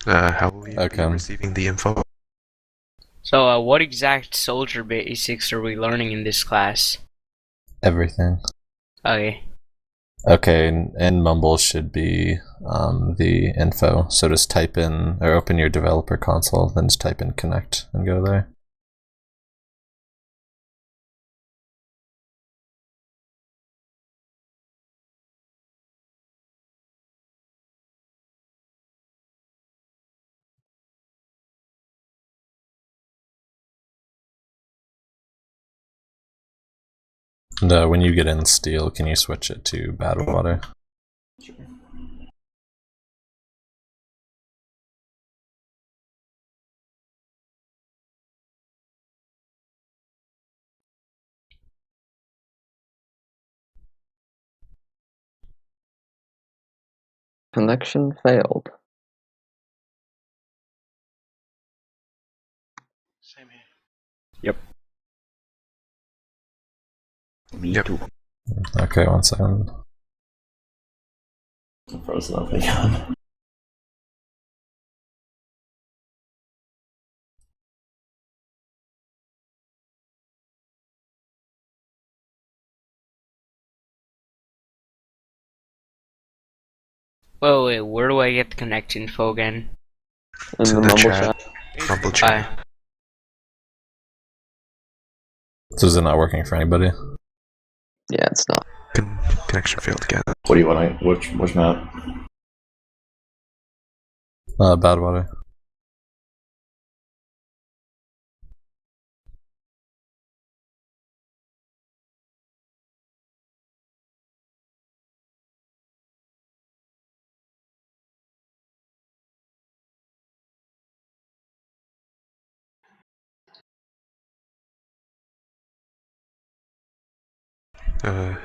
How will you be Okay. receiving the info? So, what exact soldier basics are we learning in this class? Everything. Okay. Okay, and Mumble should be the info. So just type in or open your developer console, then just type in connect and go there. And when you get in Steel, can you switch it to Badwater? Connection failed. Same here. Yep. Me Yep. too. Okay, 1 second. I'm frozen up again. Wait, where do I get the connect info again? In To the the Mumble chat. chat. Mumble chat. So is it not working for anybody? Yeah, it's not. Connection failed again. What do you want? Which map? Badwater.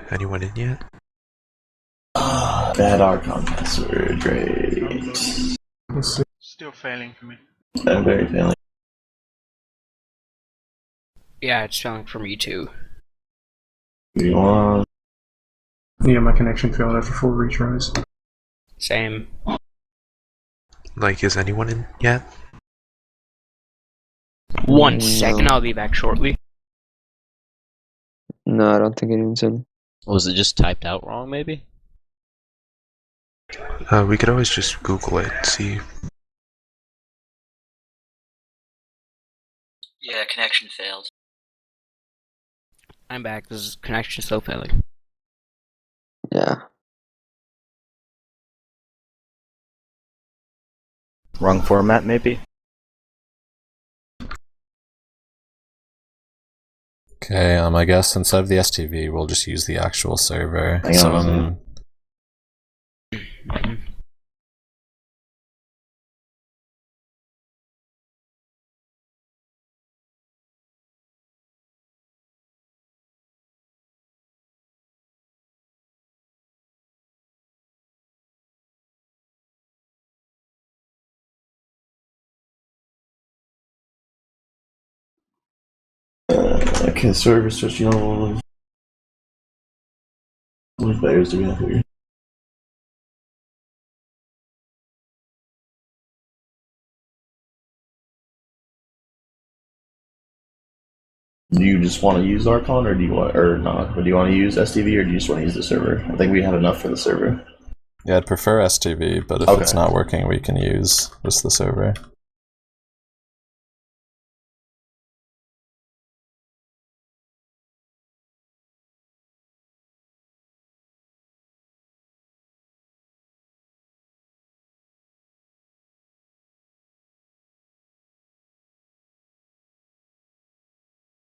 Anyone in yet? Bad Archon password. Great. Still failing for me. I'm very failing. Yeah, it's failing for me too. What do you want? Yeah, my connection failed after 4 retries. Same. Like, is anyone in yet? 1 No. second, I'll be back shortly. No, I don't think anyone's in. Was it just typed out wrong, maybe? We could always just Google it, see. Yeah, connection failed. I'm back. This is connection still failing. Yeah. Wrong format, maybe? Okay, I guess instead of the STV, we'll just use the actual server. Hang So on. Okay, server switching on. How many players do we have here? Do you just want to use Archon, or do you want, or not? But do you want to use STV, or do you just want to use the server? I think we have enough for the server. yeah, I'd prefer STV, but if it's not working, we can use just the server.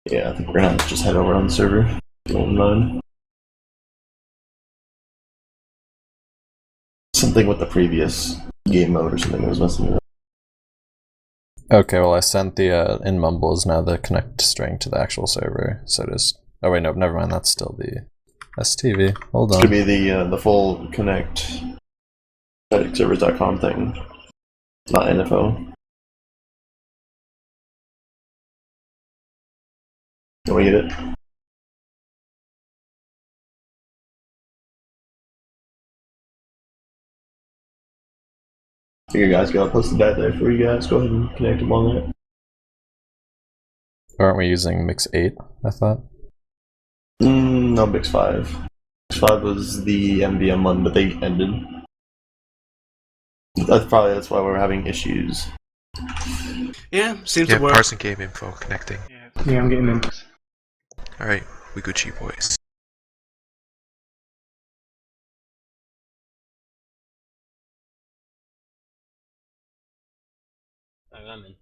Yeah, I think we're gonna have to just head over on the server. Don't mind. Something with the previous game mode or something that was messing with it. Okay, well I sent the in Mumble is now the connect string to the actual server. So just oh wait, no, never mind. That's still the STV. Hold on. It could be the full connect servers.com thing, not NFO. Can we get it? Here, guys, go. I'll post the bet there for you guys. Go ahead and connect them on that. Aren't we using Mix 8, I thought? No, Mix 5. Mix 5 was the MVM one, but they ended. That's why we're having issues. Yeah, seems Yeah, to work. Parson Game Info connecting. Yeah. Yeah, I'm getting in. Alright, we Gucci boys. I'm in.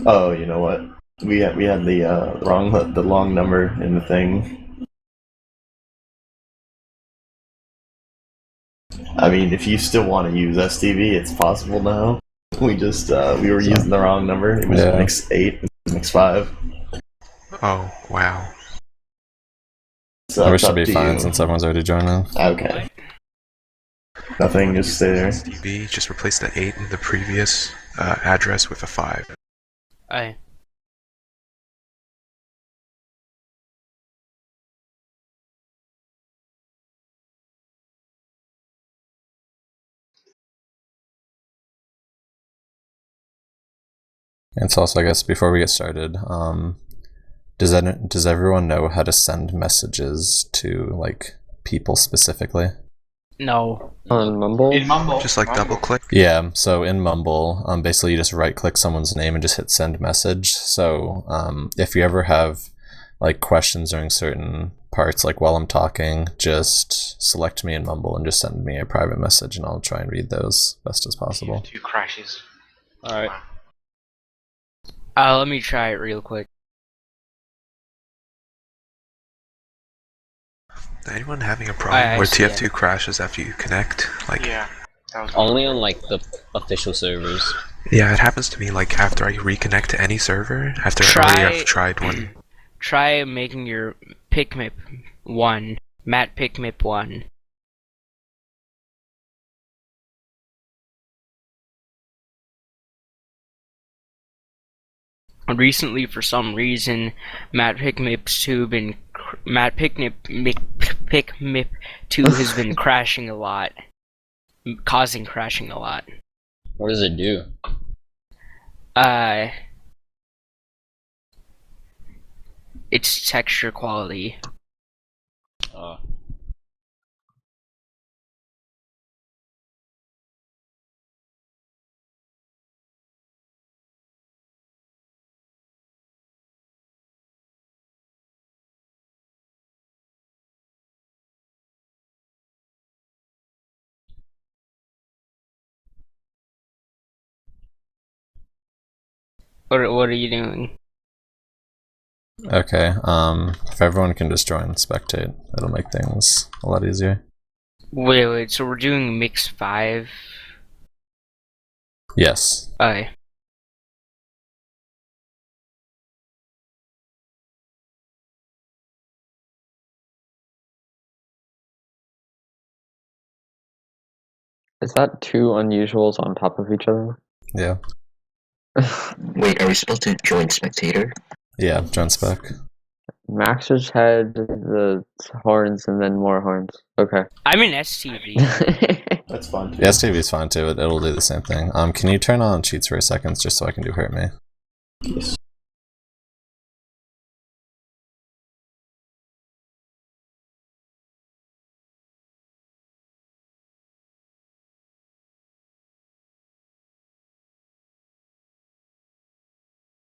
Oh, you know what? We had the long number in the thing. I mean, if you still want to use STV, it's possible now. We were using the wrong number. It was Mix 8, Mix 5. Oh, wow. So We should be fine since everyone's already joining. Okay. Nothing, just stay there. STB, just replace the 8 in the previous address with a 5. Aye. And so also, I guess, before we get started, does everyone know how to send messages to, like, people specifically? No. On Mumble? In Mumble. Just like double click. Yeah, so in Mumble, basically you just right-click someone's name and just hit send message. So if you ever have like questions during certain parts, like while I'm talking, just select me in Mumble and just send me a private message, and I'll try and read those best as possible. 2 crashes. Alright. Let me try it real quick. Anyone having a problem where TF2 crashes after you connect? Like, Yeah. That was Only on like the official servers. yeah, it happens to me like after I reconnect to any server, after I already have tried one. Try making your PicMip 1. Matt PicMip 1. Recently, for some reason, Matt PicMip 2 has been crashing a lot, causing crashing a lot. What does it do? It's texture quality. What are you doing? Okay, if everyone can just join and spectate, it'll make things a lot easier. Wait, so we're doing Mix 5? Yes. Aye. Is that 2 unusuals on top of each other? Yeah. Wait, are we supposed to join spectator? Yeah, join spec. Max just had the horns and then more horns. Okay. I'm in STV. That's fine. Yeah, STV's fine too, it'll do the same thing. Can you turn on cheats for a second just so I can do hurt me? Yes.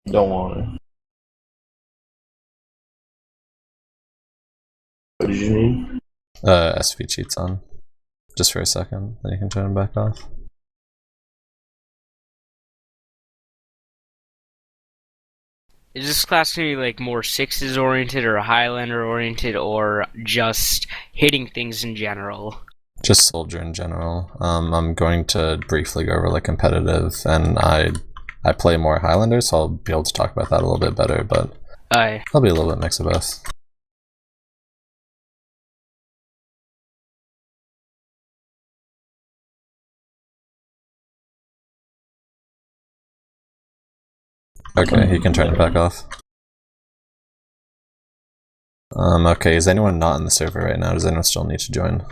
Don't want it. What did you need? SV cheats on. Just for a second, then you can turn them back off. Is this class gonna be like more sixes oriented or Highlander oriented or just hitting things in general? Just soldier in general. I'm going to briefly go over like competitive, and I play more Highlander, so I'll be able to talk about that a little bit better, but Aye. I'll be a little bit mix of both. Okay, he can turn it back off. Okay, is anyone not in the server right now? Does anyone still need to join?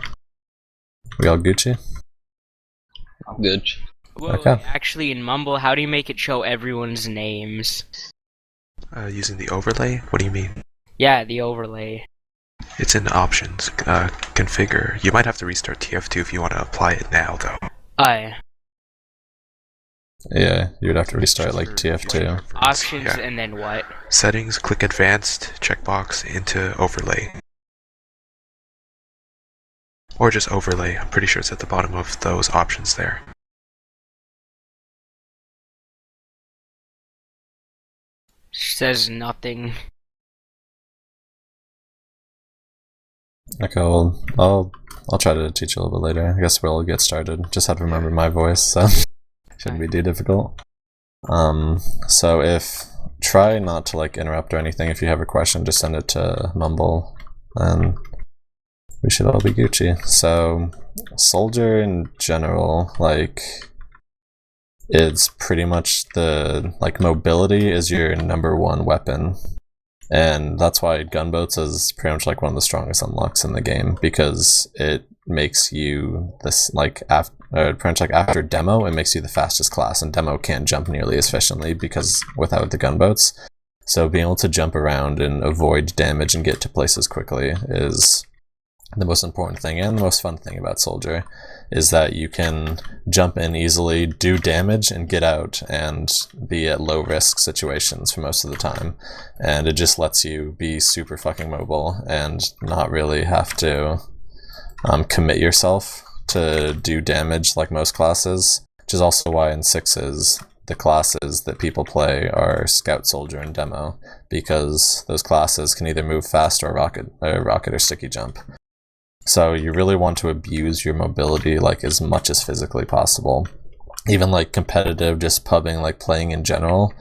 We all Gucci? I'm good. Whoa, Okay. actually, in Mumble, how do you make it show everyone's names? Using the overlay? What do you mean? Yeah, the overlay. It's in options, configure. You might have to restart TF2 if you want to apply it now, though. Yeah, you would have to restart like Just for TF2. viewing preference. Options Yeah. and then what? Settings, click advanced, checkbox into overlay. Or just overlay. I'm pretty sure it's at the bottom of those options there. Says nothing. Okay, well, I'll try to teach you a little bit later. I guess we'll get started. Just have to remember my voice, so shouldn't be too difficult. So try not to like interrupt or anything. If you have a question, just send it to Mumble, and we should all be Gucci. So, Soldier in general, like, it's pretty much mobility is your #1 weapon. And that's why gunboats is pretty much like one of the strongest unlocks in the game, because it makes you pretty much like after demo, it makes you the fastest class, and demo can't jump nearly as efficiently because without the gunboats. So being able to jump around and avoid damage and get to places quickly is the most important thing, and the most fun thing about Soldier is that you can jump in easily, do damage, and get out, and be at low risk situations for most of the time. And it just lets you be super fucking mobile and not really have to commit yourself to do damage like most classes, which is also why in 6s the classes that people play are Scout, Soldier, and Demo, because those classes can either move fast or rocket or sticky jump. So you really want to abuse your mobility like as much as physically possible. Even like competitive, just pubbing, like playing in general,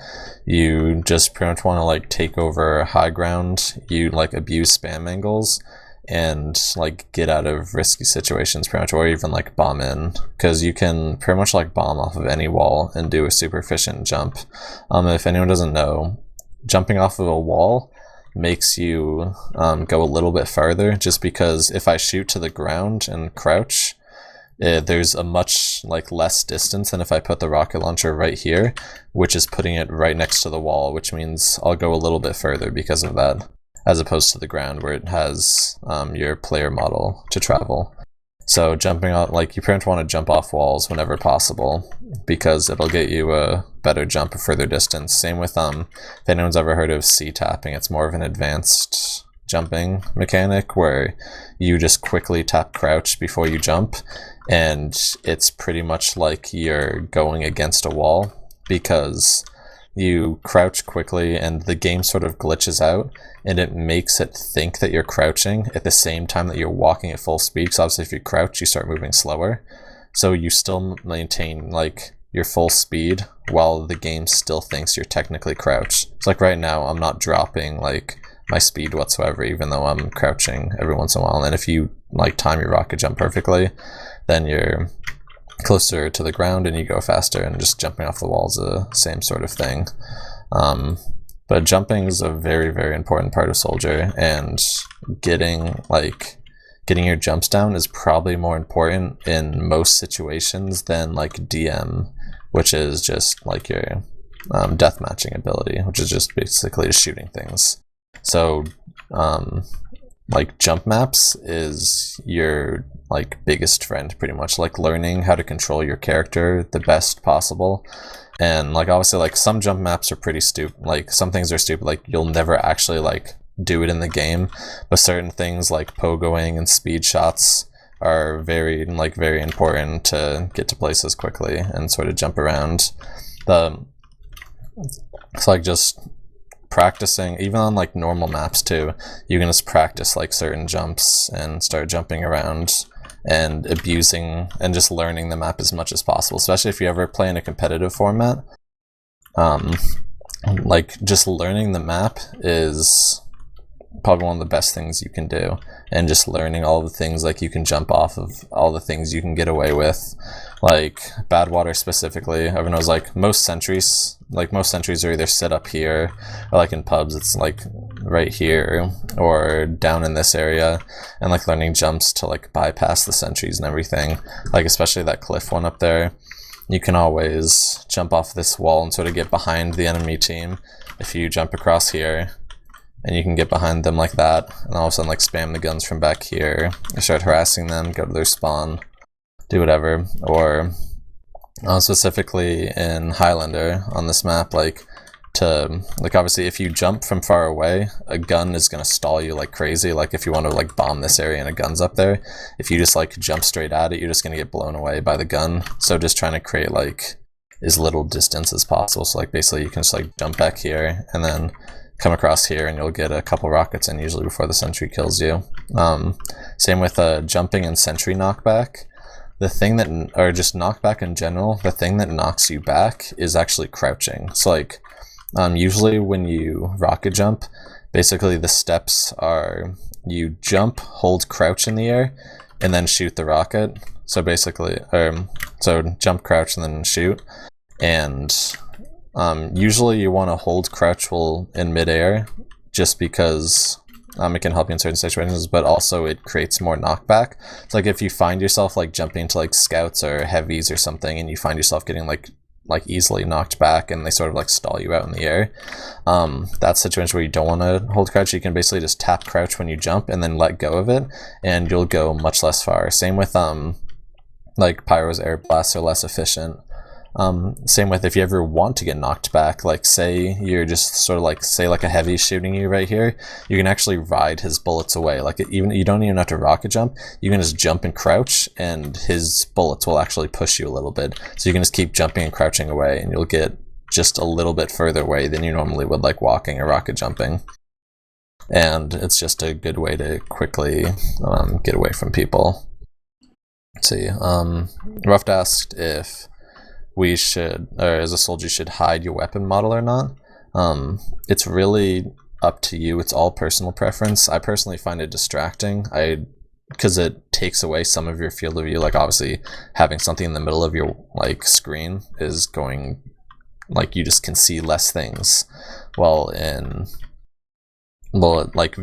you just pretty much want to like take over high ground, you like abuse spam angles, and like get out of risky situations pretty much, or even like bomb in, because you can pretty much like bomb off of any wall and do a super efficient jump. If anyone doesn't know, jumping off of a wall makes you go a little bit farther, just because if I shoot to the ground and crouch, there's a much like less distance than if I put the rocket launcher right here, which is putting it right next to the wall, which means I'll go a little bit further because of that, as opposed to the ground where it has your player model to travel. So jumping out, like you pretty much want to jump off walls whenever possible, because it'll get you a better jump a further distance. Same with if anyone's ever heard of C-tapping, it's more of an advanced jumping mechanic where you just quickly tap crouch before you jump, and it's pretty much like you're going against a wall, because you crouch quickly and the game sort of glitches out and it makes it think that you're crouching at the same time that you're walking at full speed, because obviously if you crouch you start moving slower, so you still maintain like your full speed while the game still thinks you're technically crouched. It's like right now I'm not dropping like my speed whatsoever, even though I'm crouching every once in a while, and if you like time your rocket jump perfectly, then you're closer to the ground and you go faster, and just jumping off the wall is the same sort of thing. But jumping is a very, very important part of Soldier, and getting your jumps down is probably more important in most situations than like DM, which is just like your death matching ability, which is just basically just shooting things. So like jump maps is your like biggest friend, pretty much, like learning how to control your character the best possible. And like obviously like some jump maps are pretty stupid, like some things are stupid, like you'll never actually like do it in the game, but certain things like pogoing and speed shots are very important to get to places quickly and sort of jump around. It's like just practicing, even on like normal maps too, you can just practice like certain jumps and start jumping around and abusing and just learning the map as much as possible, especially if you ever play in a competitive format. Like just learning the map is probably one of the best things you can do, and just learning all the things like you can jump off of, all the things you can get away with, like bad water specifically. Everyone knows like most sentries are either set up here, or like in pubs it's like right here or down in this area, and like learning jumps to like bypass the sentries and everything, like especially that cliff one up there. You can always jump off this wall and sort of get behind the enemy team if you jump across here, and you can get behind them like that, and all of a sudden like spam the guns from back here, start harassing them, go to their spawn, do whatever. Or specifically in Highlander on this map, like obviously if you jump from far away, a gun is gonna stall you like crazy. Like if you want to like bomb this area and a gun's up there, if you just like jump straight at it, you're just gonna get blown away by the gun. So just trying to create like as little distance as possible. So like basically you can just like jump back here and then come across here, and you'll get a couple rockets in usually before the sentry kills you. Same with jumping and sentry knockback. The thing that, or just knockback in general, the thing that knocks you back is actually crouching. So like usually when you rocket jump, basically the steps are you jump, hold crouch in the air, and then shoot the rocket. So basically, so jump, crouch, and then shoot. And usually you want to hold crouch while in midair, just because it can help you in certain situations, but also it creates more knockback. It's like if you find yourself like jumping to like scouts or heavies or something, and you find yourself getting like easily knocked back, and they sort of like stall you out in the air, that's a situation where you don't want to hold crouch. You can basically just tap crouch when you jump and then let go of it, and you'll go much less far. Same with like Pyro's air blasts are less efficient. Same with if you ever want to get knocked back, like say you're just sort of like, say like a heavy shooting you right here, you can actually ride his bullets away. Like you don't even have to rocket jump, you can just jump and crouch, and his bullets will actually push you a little bit. So you can just keep jumping and crouching away, and you'll get just a little bit further away than you normally would like walking or rocket jumping. And it's just a good way to quickly get away from people. Let's see, Ruffed asked if we should, or as a soldier, should hide your weapon model or not. It's really up to you. It's all personal preference. I personally find it distracting. Because it takes away some of your field of view. Like obviously having something in the middle of your like screen is going, like you just can see less things. Like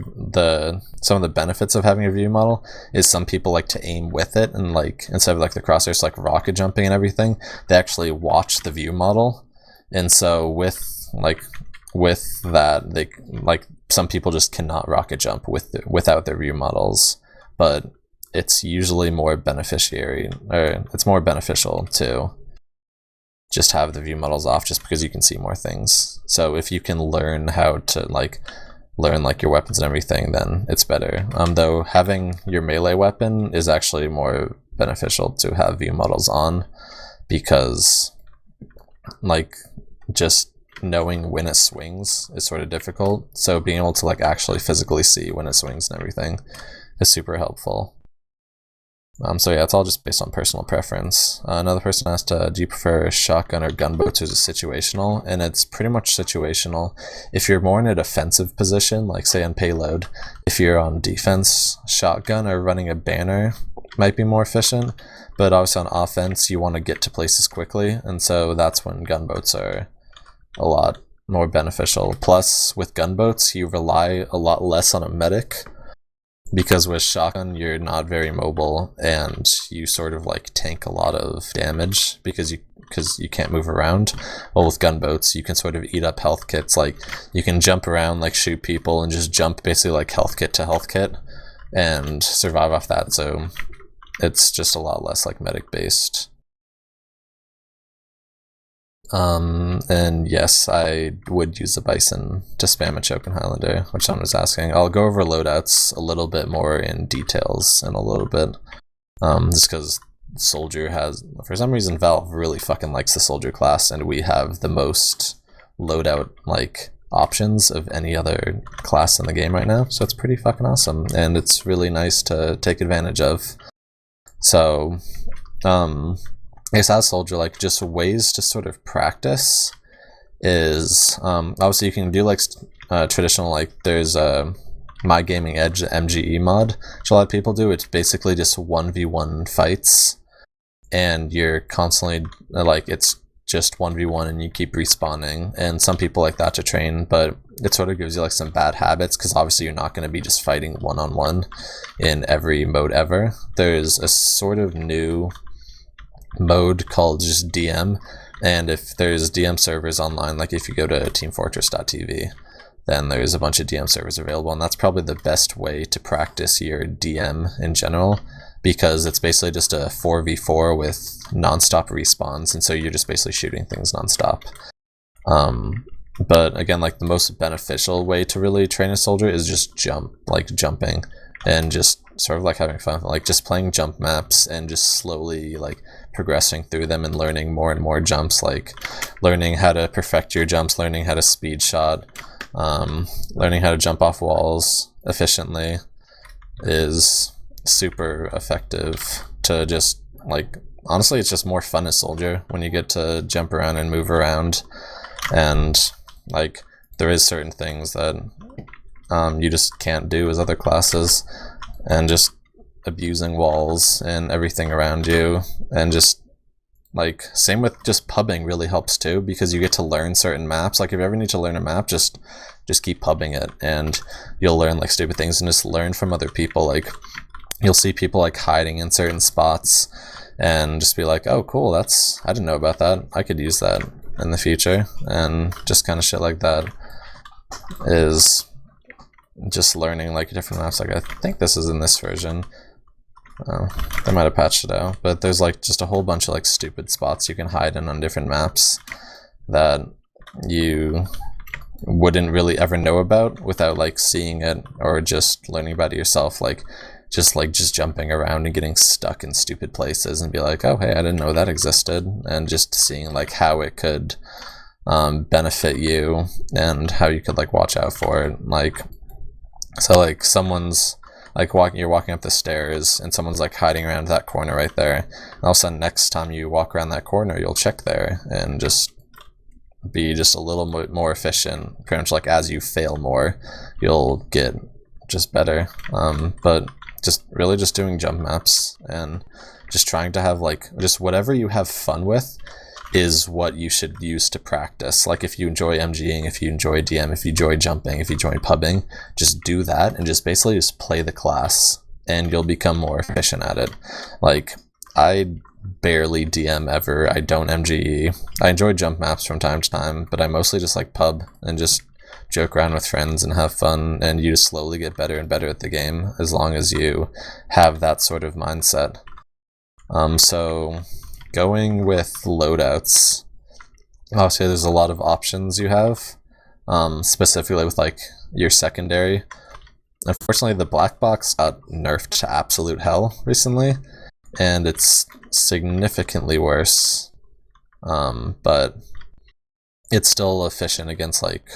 some of the benefits of having a view model is some people like to aim with it, and like instead of like the crosshairs like rocket jumping and everything, they actually watch the view model. And so with that, they like some people just cannot rocket jump without their view models, but it's usually more it's more beneficial to just have the view models off, just because you can see more things. So if you can learn how to learn like your weapons and everything, then it's better. Though having your melee weapon is actually more beneficial to have view models on, because like just knowing when it swings is sort of difficult. So being able to like actually physically see when it swings and everything is super helpful. So yeah, it's all just based on personal preference. Another person asked, do you prefer shotgun or gunboats, or is it situational? And it's pretty much situational. If you're more in a defensive position, like say on payload, if you're on defense, shotgun or running a banner might be more efficient. But obviously on offense, you want to get to places quickly, and so that's when gunboats are a lot more beneficial. Plus, with gunboats, you rely a lot less on a medic, because with shotgun you're not very mobile, and you sort of like tank a lot of damage because you can't move around. Well, with gunboats you can sort of eat up health kits. Like you can jump around, like shoot people, and just jump basically like health kit to health kit and survive off that. So it's just a lot less like medic based. And yes, I would use the Bison to spam a choke in Highlander, which someone was asking. I'll go over loadouts a little bit more in details in a little bit, just because Soldier has, for some reason, Valve really fucking likes the Soldier class, and we have the most loadout like options of any other class in the game right now, so it's pretty fucking awesome, and it's really nice to take advantage of. So, I guess as Soldier, like just ways to sort of practice is obviously you can do like traditional, like there's My Gaming Edge, the MGE mod, which a lot of people do. It's basically just 1v1 fights, and you're constantly, like, it's just 1v1 and you keep respawning, and some people like that to train, but it sort of gives you like some bad habits, because obviously you're not going to be just fighting one-on-one in every mode ever. There's a sort of new mode called just DM, and if there's DM servers online, like if you go to teamfortress.tv, then there's a bunch of DM servers available, and that's probably the best way to practice your DM in general, because it's basically just a 4v4 with non-stop respawns, and so you're just basically shooting things non-stop. But again, like the most beneficial way to really train a soldier is just jumping, and just sort of like having fun, like just playing jump maps and just slowly like progressing through them and learning more and more jumps, like learning how to perfect your jumps, learning how to speed shot, learning how to jump off walls efficiently is super effective to just like, honestly, it's just more fun as soldier when you get to jump around and move around, and like there is certain things that you just can't do as other classes, and just abusing walls and everything around you, and just like same with just pubbing really helps too, because you get to learn certain maps. Like if you ever need to learn a map, just keep pubbing it, and you'll learn like stupid things, and just learn from other people. Like you'll see people like hiding in certain spots and just be like, oh cool, I didn't know about that, I could use that in the future, and just kind of shit like that is just learning like different maps. Like I think this is in this version. They might have patched it out, but there's like just a whole bunch of like stupid spots you can hide in on different maps that you wouldn't really ever know about without like seeing it or just learning about it yourself. Like just jumping around and getting stuck in stupid places and be like, oh hey, I didn't know that existed, and just seeing like how it could benefit you and how you could like watch out for it. Like so like someone's like you're walking up the stairs and someone's like hiding around that corner right there, and all of a sudden next time you walk around that corner you'll check there and just be just a little bit more efficient. Pretty much like as you fail more you'll get just better. But just really just doing jump maps and just trying to have like just whatever you have fun with is what you should use to practice. Like if you enjoy MGing, if you enjoy DM, if you enjoy jumping, if you enjoy pubbing, just do that and just basically just play the class and you'll become more efficient at it. Like I barely DM ever, I don't MGE. I enjoy jump maps from time to time, but I mostly just like pub and just joke around with friends and have fun, and you just slowly get better and better at the game as long as you have that sort of mindset. So going with loadouts, obviously there's a lot of options you have, specifically with like your secondary. Unfortunately the black box got nerfed to absolute hell recently, and it's significantly worse, but it's still efficient against like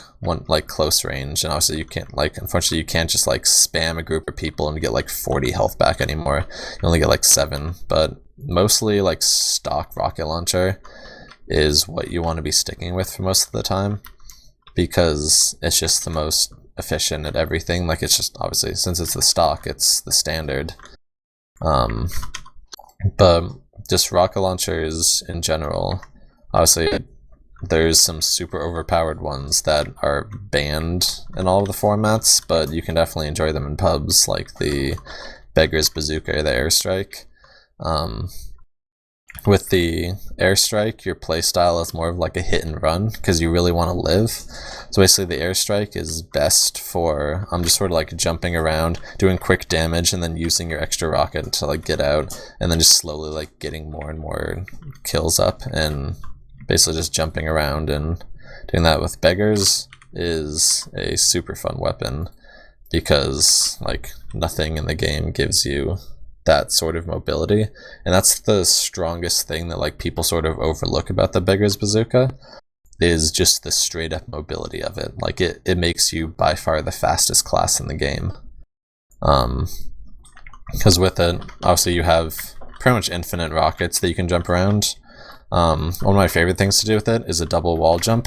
close range, and obviously you can't like, unfortunately you can't just like spam a group of people and get like 40 health back anymore. You only get like 7, but mostly like stock rocket launcher is what you want to be sticking with for most of the time, because it's just the most efficient at everything. Like it's just, obviously since it's the stock, it's the standard. But just rocket launchers in general, obviously there's some super overpowered ones that are banned in all of the formats, but you can definitely enjoy them in pubs, like the Beggar's Bazooka or the Airstrike. With the Airstrike, your playstyle is more of like a hit and run, because you really want to live. So basically the Airstrike is best for just sort of like jumping around, doing quick damage, and then using your extra rocket to like get out, and then just slowly like getting more and more kills up, and basically just jumping around and doing that. With Beggars is a super fun weapon, because like nothing in the game gives you that sort of mobility, and that's the strongest thing that like people sort of overlook about the Beggar's Bazooka, is just the straight up mobility of it. Like it makes you by far the fastest class in the game, because with it obviously you have pretty much infinite rockets that you can jump around. One of my favorite things to do with it is a double wall jump,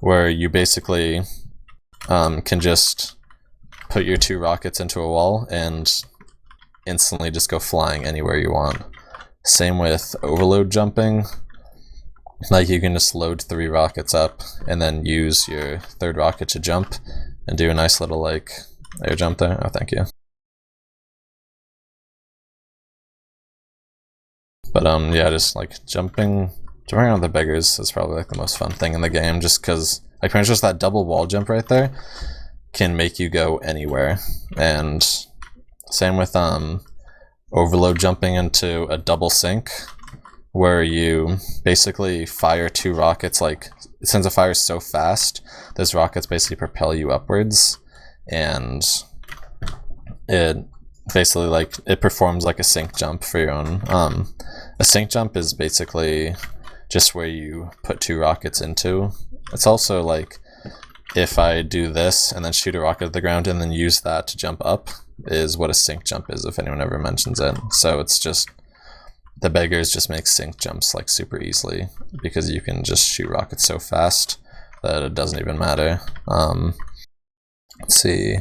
where you basically can just put your 2 rockets into a wall and instantly just go flying anywhere you want. Same with overload jumping. Like, you can just load 3 rockets up and then use your 3rd rocket to jump and do a nice little, like, air jump there. Oh, thank you. But, yeah, just, like, jumping around the beggars is probably, like, the most fun thing in the game, just because, like, pretty much just that double wall jump right there can make you go anywhere. And same with, overload jumping into a double sync, where you basically fire 2 rockets. Like, since it fires so fast, those rockets basically propel you upwards, and it basically, like, it performs like a sync jump for your own. A sync jump is basically just where you put 2 rockets into. It's also like, if I do this and then shoot a rocket at the ground and then use that to jump up, is what a sync jump is, if anyone ever mentions it. So it's just, the beggars just make sync jumps like super easily, because you can just shoot rockets so fast that it doesn't even matter. Let's see.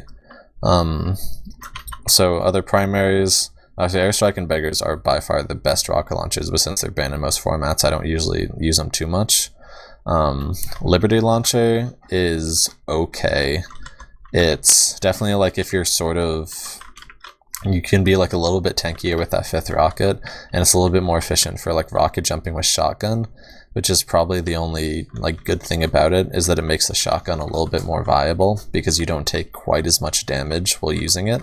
So other primaries, actually Airstrike and Beggars are by far the best rocket launchers, but since they're banned in most formats, I don't usually use them too much. Liberty Launcher is okay. It's definitely, like, if you're sort of, you can be like a little bit tankier with that 5th rocket, and it's a little bit more efficient for like rocket jumping with shotgun, which is probably the only like good thing about it, is that it makes the shotgun a little bit more viable, because you don't take quite as much damage while using it.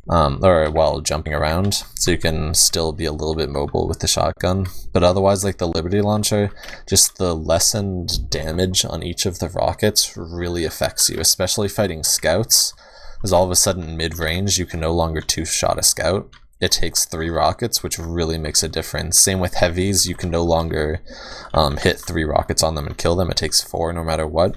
Or while jumping around, so you can still be a little bit mobile with the shotgun. But otherwise, like the Liberty Launcher, just the lessened damage on each of the rockets really affects you, especially fighting scouts, because all of a sudden mid-range you can no longer 2-shot a scout. It takes 3 rockets, which really makes a difference. Same with heavies, you can no longer hit 3 rockets on them and kill them. It takes 4 no matter what.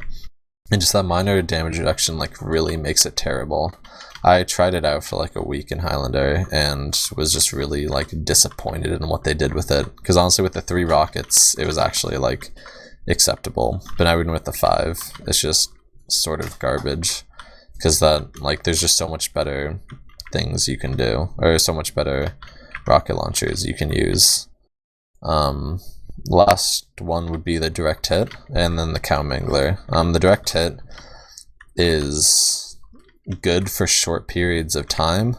And just that minor damage reduction like really makes it terrible. I tried it out for like a week in Highlander and was just really like disappointed in what they did with it. Because honestly, with the 3 rockets, it was actually like acceptable. But now even with the 5, it's just sort of garbage. Because that, like, there's just so much better things you can do, or so much better rocket launchers you can use. Last one would be the direct hit, and then the cow mangler. The direct hit is good for short periods of time.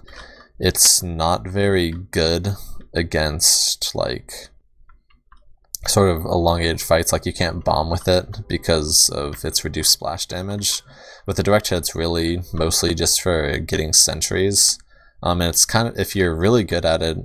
It's not very good against like sort of elongated fights. Like, you can't bomb with it because of its reduced splash damage. With the direct hit, it's really mostly just for getting sentries. And it's kind of, if you're really good at it,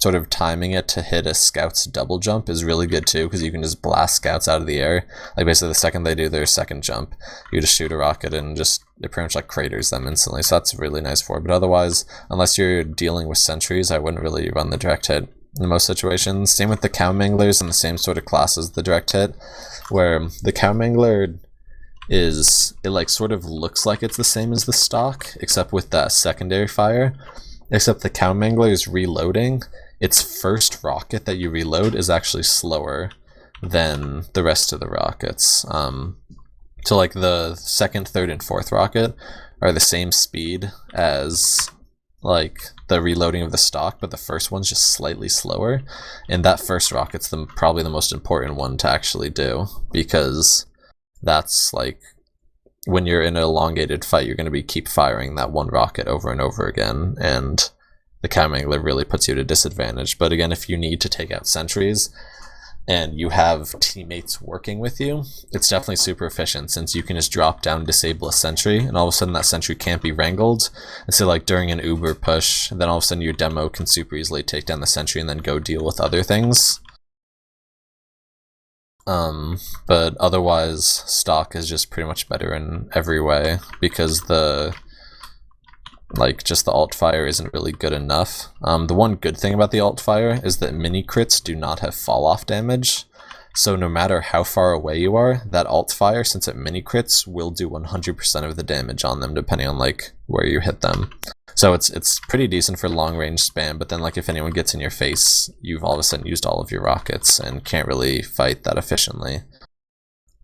sort of timing it to hit a scout's double jump is really good too, because you can just blast scouts out of the air. Like, basically the second they do their second jump, you just shoot a rocket and just, it pretty much like craters them instantly. So that's really nice for it. But otherwise, unless you're dealing with sentries, I wouldn't really run the direct hit in most situations. Same with the cow manglers in the same sort of class as the direct hit, where the cow mangler is, it like sort of looks like it's the same as the stock, except with that secondary fire. Except the cow mangler is reloading. Its first rocket that you reload is actually slower than the rest of the rockets. So like the second, third, and fourth rocket are the same speed as like the reloading of the stock, but the first one's just slightly slower. And that first rocket's probably the most important one to actually do, because that's like, when you're in an elongated fight, you're going to keep firing that one rocket over and over again, and the cow mangler really puts you at a disadvantage. But again, if you need to take out sentries and you have teammates working with you, it's definitely super efficient, since you can just drop down, disable a sentry, and all of a sudden that sentry can't be wrangled. And so like during an Uber push, then all of a sudden your demo can super easily take down the sentry and then go deal with other things. But otherwise, stock is just pretty much better in every way, because the just the alt fire isn't really good enough. The one good thing about the alt fire is that mini crits do not have fall off damage. So no matter how far away you are, that alt fire, since it mini crits, will do 100% of the damage on them, depending on like where you hit them. So it's pretty decent for long range spam, but then like if anyone gets in your face, you've all of a sudden used all of your rockets and can't really fight that efficiently.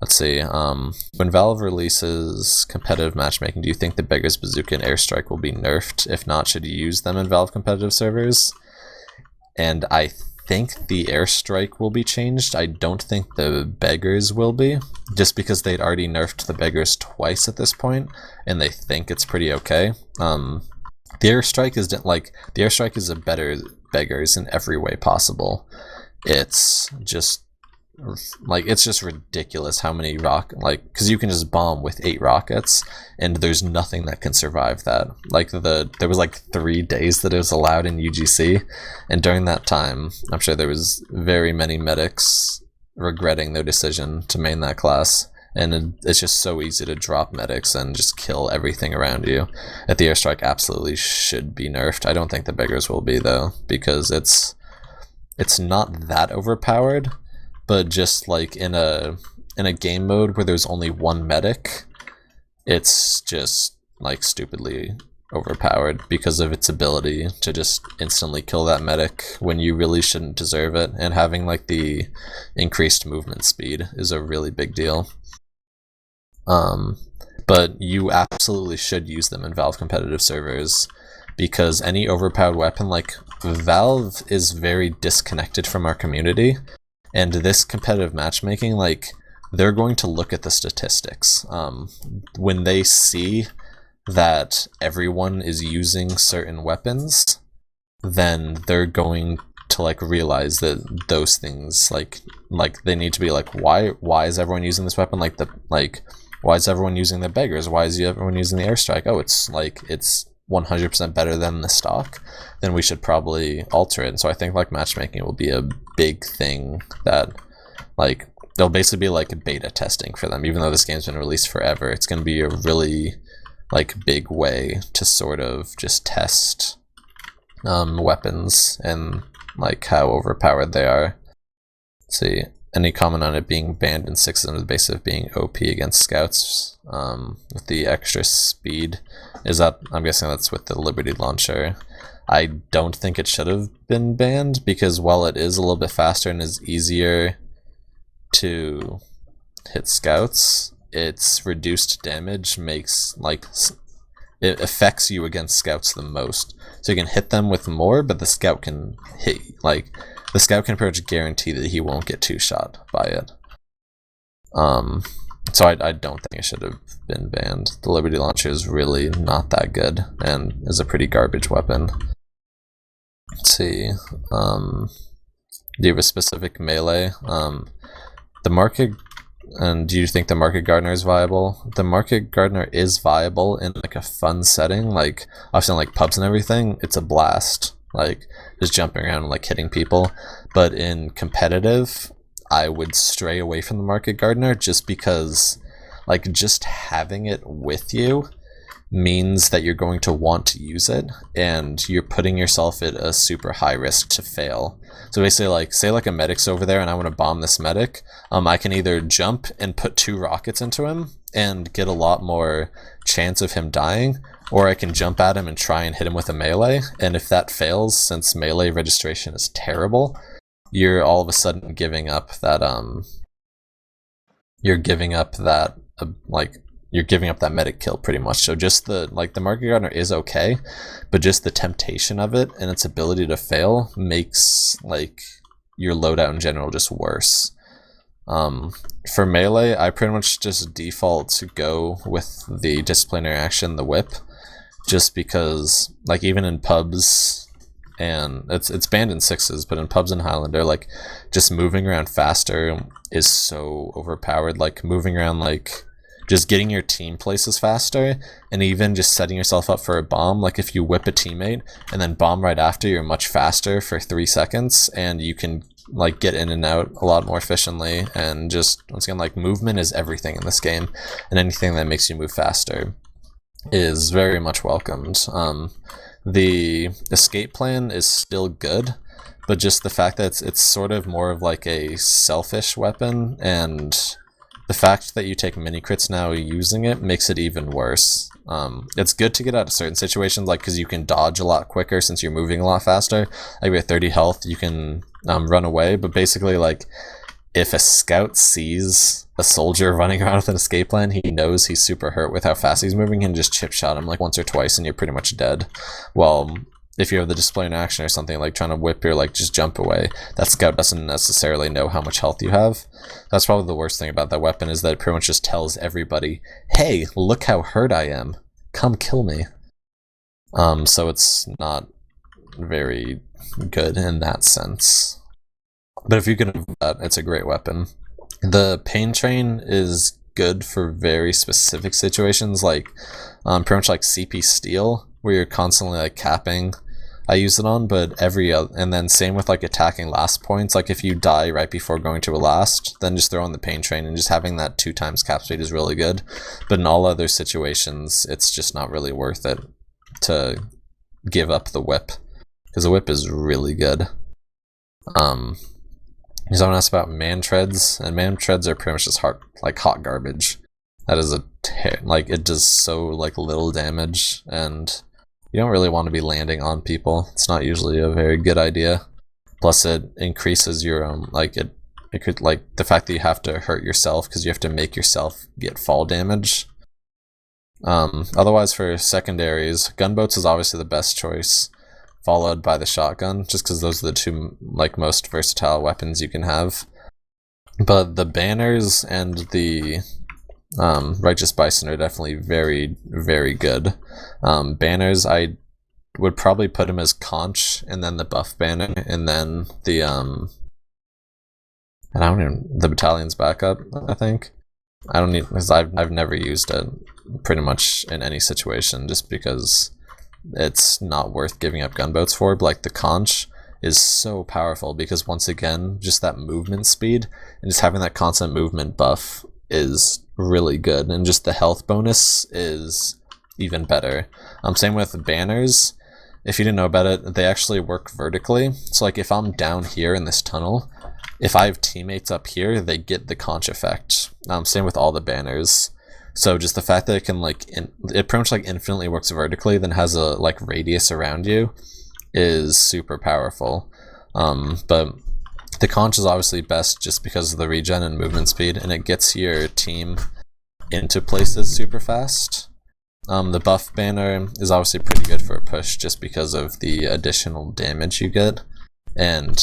Let's see. When Valve releases competitive matchmaking, do you think the Beggar's Bazooka and Airstrike will be nerfed? If not, should you use them in Valve competitive servers? And I think the Airstrike will be changed. I don't think the Beggars will be, just because they'd already nerfed the Beggars twice at this point, and they think it's pretty okay. The Airstrike is a better Beggars in every way possible. It's just ridiculous how many because you can just bomb with 8 rockets and there's nothing that can survive that. There was 3 days that it was allowed in UGC, and during that time I'm sure there was very many medics regretting their decision to main that class, and it's just so easy to drop medics and just kill everything around you. That the Airstrike absolutely should be nerfed. I don't think the Beggars will be though, because it's not that overpowered, but just in a game mode where there's only one medic, it's just stupidly overpowered because of its ability to just instantly kill that medic when you really shouldn't deserve it, and having the increased movement speed is a really big deal. But you absolutely should use them in Valve competitive servers, because any overpowered weapon, Valve is very disconnected from our community. And this competitive matchmaking, they're going to look at the statistics. When they see that everyone is using certain weapons, then they're going to realize that those things they need to be why is everyone using this weapon? Why is everyone using the Beggars? Why is everyone using the Airstrike? Oh, it's 100% better than the stock, then we should probably alter it. And so I think matchmaking will be a big thing that they'll basically be beta testing for them. Even though this game's been released forever, it's going to be a really big way to sort of just test weapons and how overpowered they are. Let's see, any comment on it being banned in 6 on the basis of being OP against scouts with the extra speed? Is that, I'm guessing that's with the Liberty launcher. I don't think it should have been banned, because while it is a little bit faster and is easier to hit scouts, its reduced damage makes it affects you against scouts the most. So you can hit them with more, but the scout can hit the scout can pretty much guarantee that he won't get 2-shot by it. So I don't think it should have been banned. The Liberty launcher is really not that good and is a pretty garbage weapon. Let's see. Do you have a specific melee? The market, and do you think the market gardener is viable? The market gardener is viable in a fun setting, obviously pubs and everything. It's a blast, just jumping around and hitting people. But in competitive, I would stray away from the market gardener, just because just having it with you means that you're going to want to use it, and you're putting yourself at a super high risk to fail. So basically, say a medic's over there and I want to bomb this medic, I can either jump and put 2 rockets into him and get a lot more chance of him dying, or I can jump at him and try and hit him with a melee, and if that fails, since melee registration is terrible, you're all of a sudden giving up that you're giving up that medic kill pretty much. So just the market gardener is okay, but just the temptation of it and its ability to fail makes your loadout in general just worse. For melee, I pretty much just default to go with the disciplinary action, the whip, just because even in pubs, and it's banned in 6s, but in pubs and Highlander, just moving around faster is so overpowered. Moving around, just getting your team places faster, and even just setting yourself up for a bomb. If you whip a teammate and then bomb right after, you're much faster for 3 seconds, and you can get in and out a lot more efficiently. And just, once again, movement is everything in this game, and anything that makes you move faster is very much welcomed. The escape plan is still good, but just the fact that it's sort of more of a selfish weapon, and the fact that you take mini crits now using it makes it even worse. It's good to get out of certain situations, because you can dodge a lot quicker since you're moving a lot faster. With 30 health, you can run away, but basically, if a scout sees a soldier running around with an escape plan, he knows he's super hurt with how fast he's moving, and just chip shot him like once or twice and you're pretty much dead. Well, if you have the display in action or something, like trying to whip your like just jump away, that scout doesn't necessarily know how much health you have. That's probably the worst thing about that weapon, is that it pretty much just tells everybody, hey, look how hurt I am, come kill me. So it's not very good in that sense. But if you can avoid that, it's a great weapon. The pain train is good for very specific situations, like pretty much like CP Steel, where you're constantly like capping. I use it on, but every other, and then same with like attacking last points. Like if you die right before going to a last, then just throw on the pain train, and just having that 2x cap speed is really good. But in all other situations, it's just not really worth it to give up the whip, because the whip is really good. Someone asked about man treads, and man treads are pretty much just hot garbage. That is like it does so like little damage, and you don't really want to be landing on people. It's not usually a very good idea. Plus, it increases your like it could like the fact that you have to hurt yourself because you have to make yourself get fall damage. Otherwise, for secondaries, gunboats is obviously the best choice, followed by the shotgun, just because those are the two like most versatile weapons you can have. But the banners and the Righteous Bison are definitely very, very good. Banners, I would probably put him as conch, and then the buff banner, and then the the battalion's backup, I think. I don't need, because I've never used it pretty much in any situation, just because it's not worth giving up gunboats for. But like the conch is so powerful, because once again, just that movement speed and just having that constant movement buff is really good, and just the health bonus is even better. Same with banners. If you didn't know about it, they actually work vertically. So like if I'm down here in this tunnel, if I have teammates up here, they get the conch effect. Same with all the banners. So just the fact that it can like it pretty much like infinitely works vertically, then has a like radius around you, is super powerful. But the conch is obviously best just because of the regen and movement speed, and it gets your team into places super fast. The buff banner is obviously pretty good for a push just because of the additional damage you get, and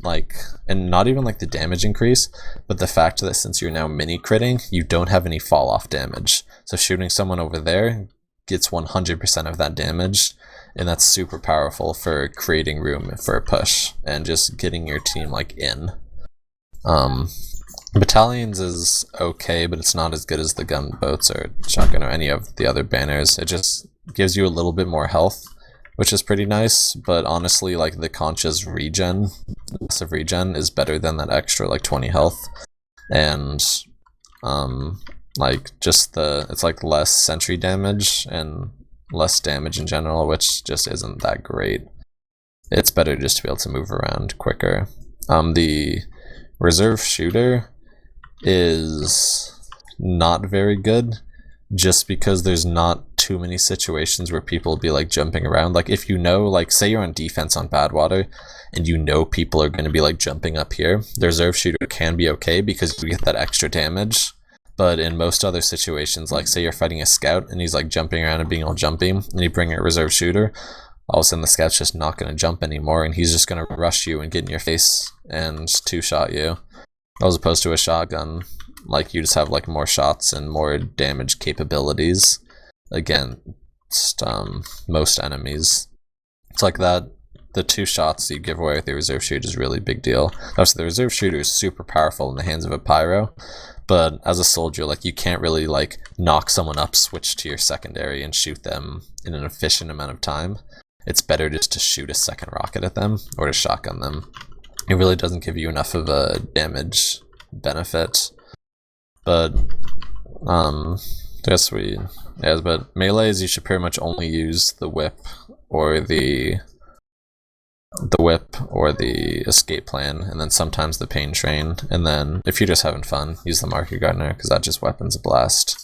not even like the damage increase, but the fact that since you're now mini critting, you don't have any fall off damage. So shooting someone over there gets 100% of that damage, and that's super powerful for creating room for a push and just getting your team like in. Battalions is okay, but it's not as good as the gunboats or shotgun or any of the other banners. It just gives you a little bit more health, which is pretty nice, but honestly, like the conch's regen, massive regen, is better than that extra like 20 health, and like just it's like less sentry damage and less damage in general, which just isn't that great. It's better just to be able to move around quicker. The reserve shooter is not very good, just because there's not too many situations where people will be like jumping around. Like if you know, like say you're on defense on Badwater and you know people are going to be like jumping up here, the reserve shooter can be okay because you get that extra damage. But in most other situations, like say you're fighting a scout and he's like jumping around and being all jumpy, and you bring a reserve shooter, all of a sudden the scout's just not going to jump anymore, and he's just going to rush you and get in your face and two-shot you. As opposed to a shotgun, like you just have like more shots and more damage capabilities against most enemies. It's like that. The 2 shots you give away with the reserve shooter is a really big deal. Obviously, the reserve shooter is super powerful in the hands of a pyro, but as a soldier, like you can't really like knock someone up, switch to your secondary, and shoot them in an efficient amount of time. It's better just to shoot a second rocket at them or to shotgun them. It really doesn't give you enough of a damage benefit. But but melees, you should pretty much only use the whip or the escape plan, and then sometimes the pain train, and then if you're just having fun, use the market gardener, because that just weapons a blast.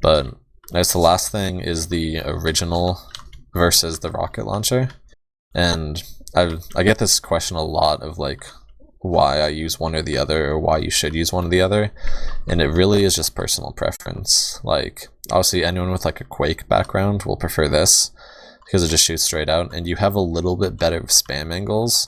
But I guess the last thing is the original versus the rocket launcher, and I get this question a lot of like, why I use one or the other, or why you should use one or the other, and it really is just personal preference. Like, obviously anyone with like a Quake background will prefer this, because it just shoots straight out, and you have a little bit better spam angles,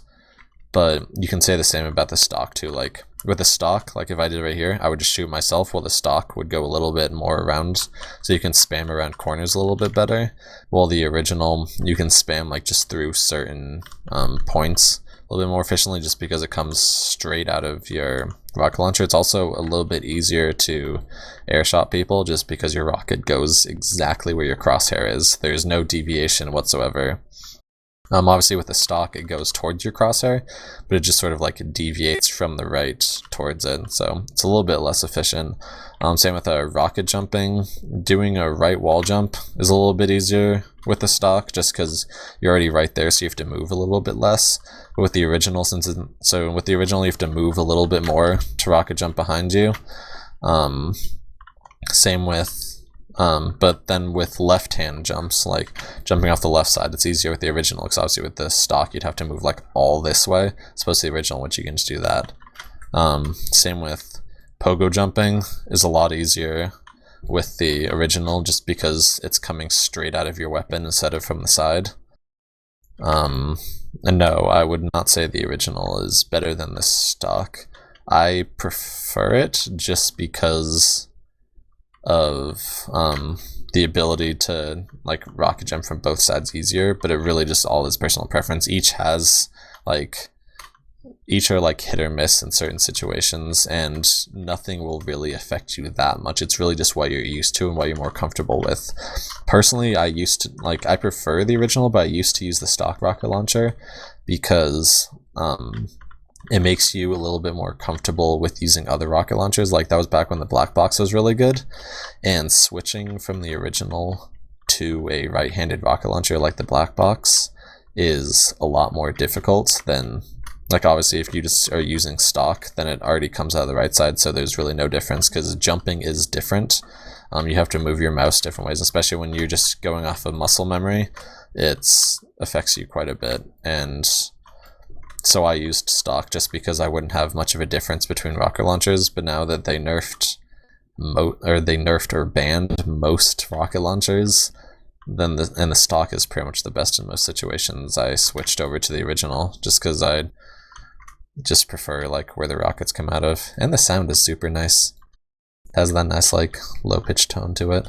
but you can say the same about the stock too. Like, with the stock, like if I did right here, I would just shoot myself, while the stock would go a little bit more around, so you can spam around corners a little bit better, while the original, you can spam like just through certain points a little bit more efficiently, just because it comes straight out of your rocket launcher. It's also a little bit easier to airshot people, just because your rocket goes exactly where your crosshair is. There's no deviation whatsoever. Obviously with the stock, it goes towards your crosshair, but it just sort of like deviates from the right towards it, so it's a little bit less efficient. Same with rocket jumping. Doing a right wall jump is a little bit easier with the stock, just because you're already right there, so you have to move a little bit less. But with the original, with the original, you have to move a little bit more to rocket jump behind you. Same with but then with left-hand jumps, like jumping off the left side, it's easier with the original, because obviously with the stock you'd have to move like all this way, as opposed to the original, which you can just do that. Same with pogo jumping, is a lot easier with the original, just because it's coming straight out of your weapon instead of from the side. And no, I would not say the original is better than the stock. I prefer it just because of the ability to like rocket jump from both sides easier, but it really just all is personal preference. Each are like hit or miss in certain situations, and nothing will really affect you that much. It's really just what you're used to and what you're more comfortable with. Personally, I prefer the original, but I used to use the stock rocket launcher, because it makes you a little bit more comfortable with using other rocket launchers. Like, that was back when the black box was really good, and switching from the original to a right-handed rocket launcher like the black box is a lot more difficult than, like, obviously if you just are using stock, then it already comes out of the right side, so there's really no difference, because jumping is different. You have to move your mouse different ways, especially when you're just going off of muscle memory. It affects you quite a bit, and so I used stock just because I wouldn't have much of a difference between rocket launchers. But now that they nerfed or banned most rocket launchers, then the stock is pretty much the best in most situations. I switched over to the original just because I just prefer like where the rockets come out of, and the sound is super nice. It has that nice like low pitched tone to it.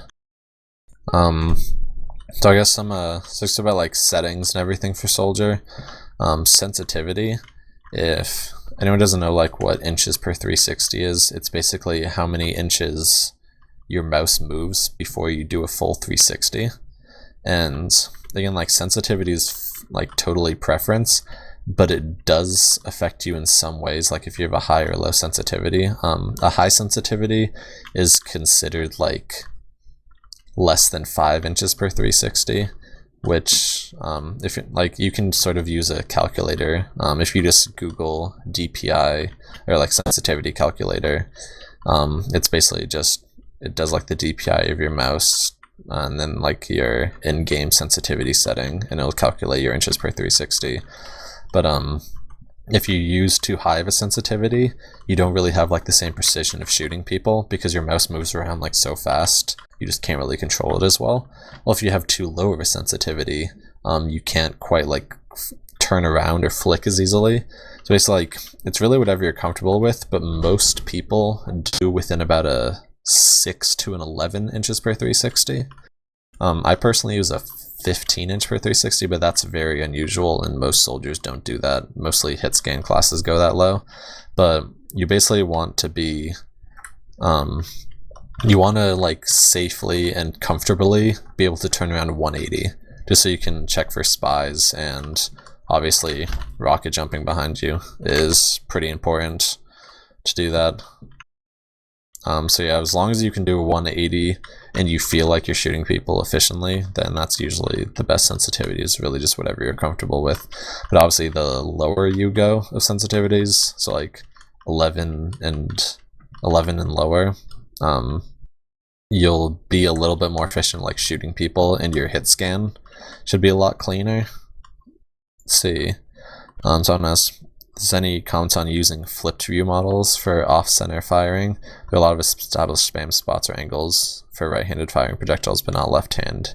So I guess some just about like settings and everything for Soldier. Sensitivity, if anyone doesn't know like what inches per 360 is, it's basically how many inches your mouse moves before you do a full 360. And again, like, sensitivity is like totally preference, but it does affect you in some ways. Like if you have a high or low sensitivity, a high sensitivity is considered like less than 5 inches per 360, which if like, you can sort of use a calculator. If you just Google DPI or like sensitivity calculator, it's basically just, it does like the DPI of your mouse and then like your in-game sensitivity setting, and it'll calculate your inches per 360. But if you use too high of a sensitivity, you don't really have like the same precision of shooting people, because your mouse moves around like so fast, you just can't really control it as well. Well, if you have too low of a sensitivity, you can't quite like turn around or flick as easily. So basically, like, it's really whatever you're comfortable with, but most people do within about a 6 to an 11 inches per 360. I personally use a 15 inch per 360, but that's very unusual, and most soldiers don't do that. Mostly hit scan classes go that low. But you basically want to be, you want to like safely and comfortably be able to turn around 180, just so you can check for spies, and obviously rocket jumping behind you is pretty important to do that. So yeah, as long as you can do a 180 and you feel like you're shooting people efficiently, then that's usually the best sensitivity. Is really just whatever you're comfortable with. But obviously the lower you go of sensitivities, so like 11 and lower, you'll be a little bit more efficient like shooting people, and your hit scan should be a lot cleaner. Let's see. So I'm gonna ask, there's any comments on using flipped view models for off-center firing. There are a lot of established spam spots or angles for right-handed firing projectiles, but not left-hand.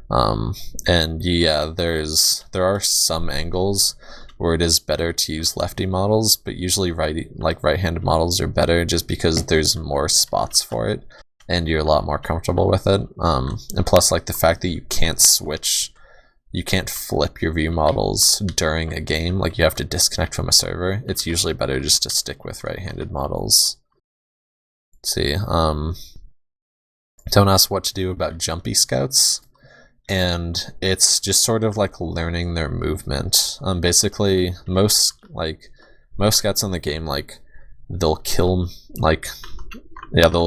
And yeah, there are some angles where it is better to use lefty models, but usually right-handed models are better just because there's more spots for it, and you're a lot more comfortable with it. And plus, like, the fact that you can't flip your view models during a game, like you have to disconnect from a server, it's usually better just to stick with right-handed models. Let's see, don't ask what to do about jumpy scouts, and it's just sort of like learning their movement. Basically, most scouts in the game, like, they'll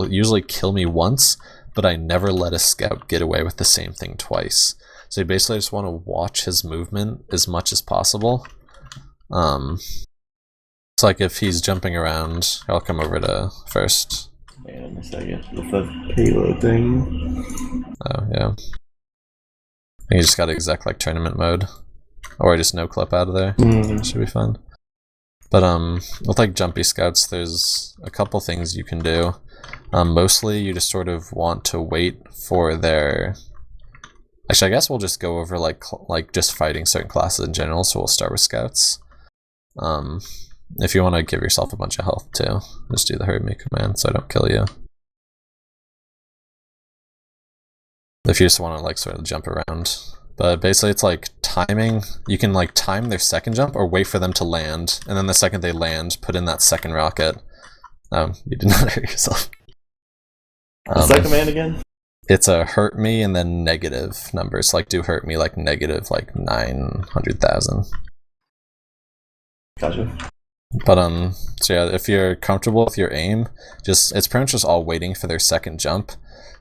usually kill me once, but I never let a scout get away with the same thing twice. So you basically just want to watch his movement as much as possible. It's like if he's jumping around, I'll come over to first. Wait a second, with the payload thing. Oh, yeah. I think you just gotta exec like tournament mode. Or just no clip out of there. Should be fun. But with like jumpy scouts, there's a couple things you can do. Mostly you just sort of want to wait for their... Actually, I guess we'll just go over like just fighting certain classes in general, so we'll start with scouts. If you want to give yourself a bunch of health too, just do the hurt me command so I don't kill you. If you just want to like sort of jump around. But basically it's like timing. You can like time their second jump or wait for them to land, and then the second they land, put in that second rocket. Oh, you did not hurt yourself. What's that command again? It's a hurt me and then negative numbers. Like do hurt me like negative like 900,000. Gotcha. But so yeah, if you're comfortable with your aim, it's pretty much just all waiting for their second jump.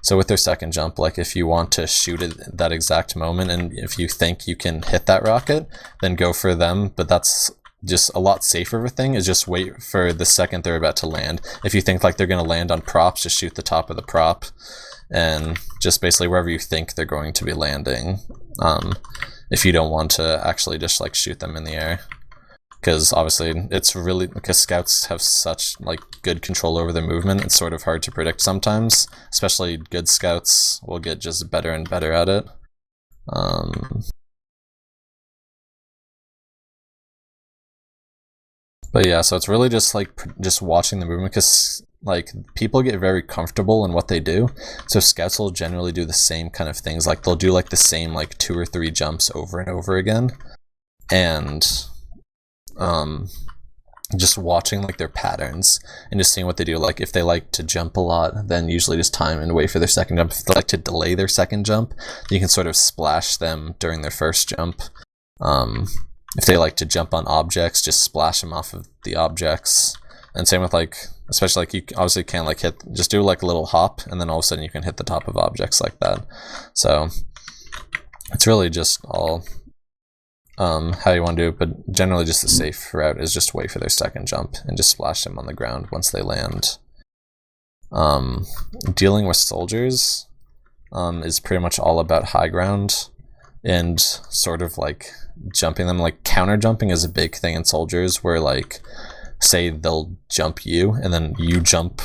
So with their second jump, like if you want to shoot at that exact moment, and if you think you can hit that rocket, then go for them. But that's just a lot safer of a thing, is just wait for the second they're about to land. If you think like they're going to land on props, just shoot the top of the prop, and just basically wherever you think they're going to be landing. If you don't want to actually just like shoot them in the air. Because obviously it's really, because scouts have such like good control over their movement, it's sort of hard to predict sometimes. Especially good scouts will get just better and better at it. But yeah, so it's really just like just watching the movement, because like people get very comfortable in what they do. So scouts will generally do the same kind of things, like they'll do like the same like 2 or 3 jumps over and over again, and just watching like their patterns and just seeing what they do. Like if they like to jump a lot, then usually just time and wait for their second jump. If they like to delay their second jump, you can sort of splash them during their first jump. If they like to jump on objects, just splash them off of the objects. And same with like, especially like you obviously can't like just do like a little hop, and then all of a sudden you can hit the top of objects like that. So it's really just all how you want to do it, but generally just the safe route is just wait for their second jump and just splash them on the ground once they land. Dealing with soldiers is pretty much all about high ground and sort of like jumping them. Like counter jumping is a big thing in soldiers, where like say they'll jump you and then you jump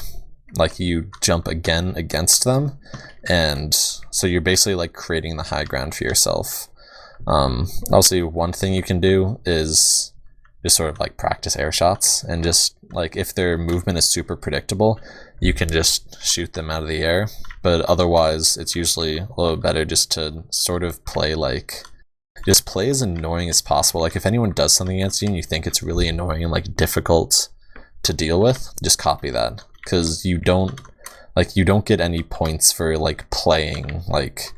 again against them, and so you're basically like creating the high ground for yourself. Also, one thing you can do is just sort of like practice air shots, and just like if their movement is super predictable, you can just shoot them out of the air. But otherwise, it's usually a little better just to sort of play as annoying as possible. Like if anyone does something against you and you think it's really annoying and like difficult to deal with, just copy that, because you don't get any points for like playing like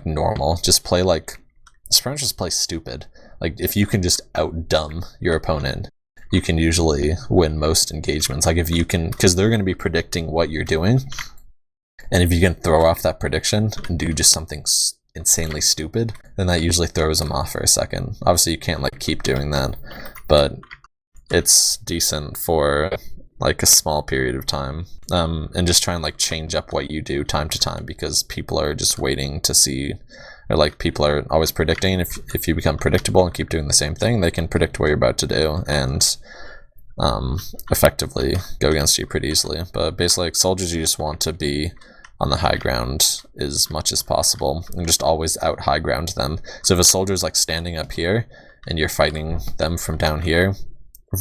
normal. Just play like, just play stupid. Like if you can just out-dumb your opponent, you can usually win most engagements. Like if you can, because they're going to be predicting what you're doing, and if you can throw off that prediction and do just something insanely stupid, then that usually throws them off for a second. Obviously you can't like keep doing that, but it's decent for like a small period of time, and just try and like change up what you do time to time, because people are just waiting to see or like people are always predicting. If you become predictable and keep doing the same thing, they can predict what you're about to do and effectively go against you pretty easily. But basically, like soldiers, you just want to be on the high ground as much as possible and just always out high ground them. So if a soldier's like standing up here and you're fighting them from down here,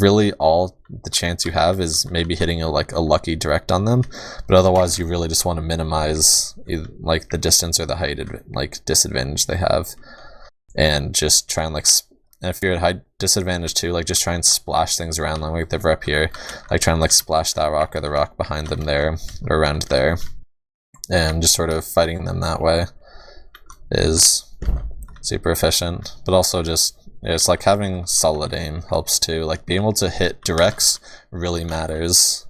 really all the chance you have is maybe hitting a lucky direct on them, but otherwise you really just want to minimize like the distance or the height disadvantage they have, and just try and and if you're at high disadvantage too, like just try and splash things around them. Like they're up here, like try and like splash that rock or the rock behind them there or around there, and just sort of fighting them that way is super efficient. But also just, it's like having solid aim helps too. Like being able to hit directs really matters,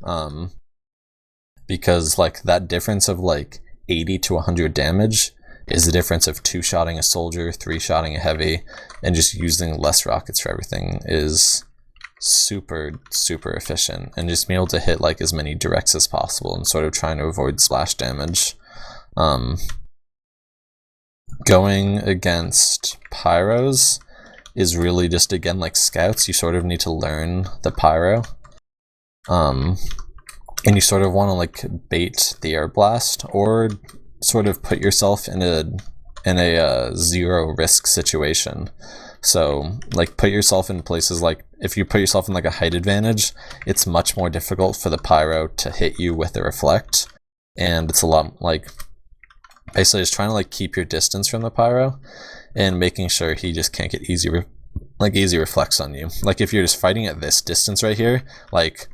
because like that difference of like 80 to 100 damage is the difference of 2-shotting a soldier, 3-shotting a heavy, and just using less rockets for everything is super efficient. And just being able to hit like as many directs as possible and sort of trying to avoid splash damage. Going against pyros is really just, again, like scouts, you sort of need to learn the pyro, and you sort of want to like bait the air blast or sort of put yourself in a zero risk situation. So like put yourself in places like, if you put yourself in like a height advantage, it's much more difficult for the pyro to hit you with the reflect, and it's a lot like basically just trying to like keep your distance from the pyro and making sure he just can't get easy reflex on you. Like if you're just fighting at this distance right here, like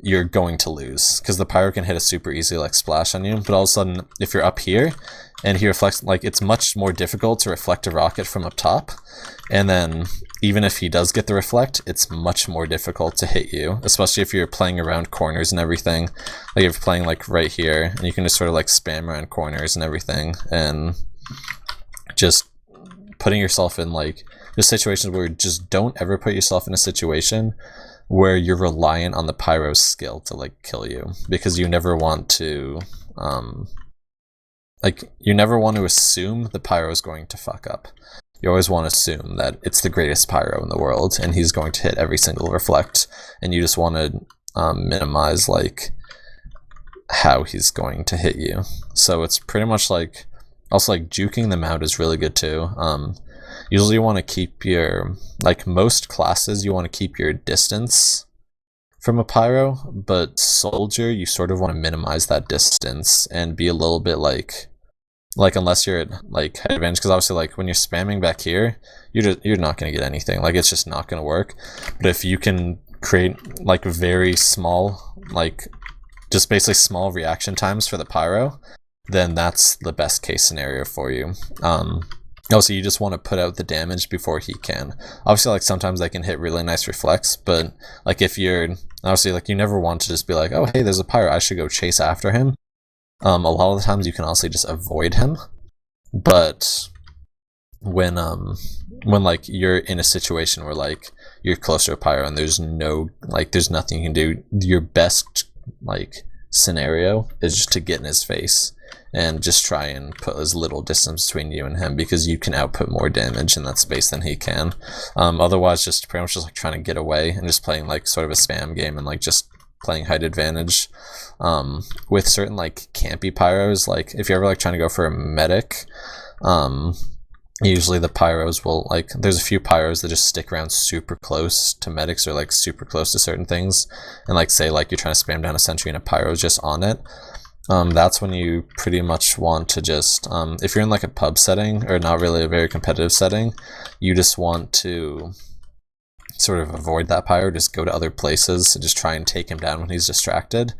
you're going to lose because the pyro can hit a super easy like splash on you. But all of a sudden, if you're up here and he reflects, like it's much more difficult to reflect a rocket from up top. And then even if he does get the reflect, it's much more difficult to hit you, especially if you're playing around corners and everything. Like if you're playing like right here and you can just sort of like spam around corners and everything, and just putting yourself in like just situations where just don't ever put yourself in a situation where you're reliant on the pyro's skill to like kill you, because you never want to assume the pyro is going to fuck up. You always want to assume that it's the greatest pyro in the world and he's going to hit every single reflect, and you just want to minimize like how he's going to hit you. So it's pretty much like, also like juking them out is really good too. Usually you want to keep your, like most classes, you want to keep your distance from a pyro, but soldier, you sort of want to minimize that distance and be a little bit like unless you're at like head advantage, because obviously like when you're spamming back here, you're not going to get anything. Like it's just not going to work. But if you can create like very small, like just basically small reaction times for the pyro, then that's the best case scenario for you. Also, you just want to put out the damage before he can. Obviously, like sometimes they can hit really nice reflex, but like if you're obviously like, you never want to just be like, oh hey, there's a pyro, I should go chase after him. A lot of the times you can also just avoid him. But when like you're in a situation where like you're close to a pyro and there's nothing you can do, your best like scenario is just to get in his face and just try and put as little distance between you and him, because you can output more damage in that space than he can. Otherwise, just pretty much just like trying to get away and just playing like sort of a spam game and like just playing height advantage. With certain like campy pyros, like if you're ever like trying to go for a medic, usually the pyros will like, there's a few pyros that just stick around super close to medics or like super close to certain things, and like say like you're trying to spam down a sentry and a pyro is just on it. That's when you pretty much want to just, if you're in like a pub setting or not really a very competitive setting, you just want to sort of avoid that pyro, just go to other places and just try and take him down when he's distracted.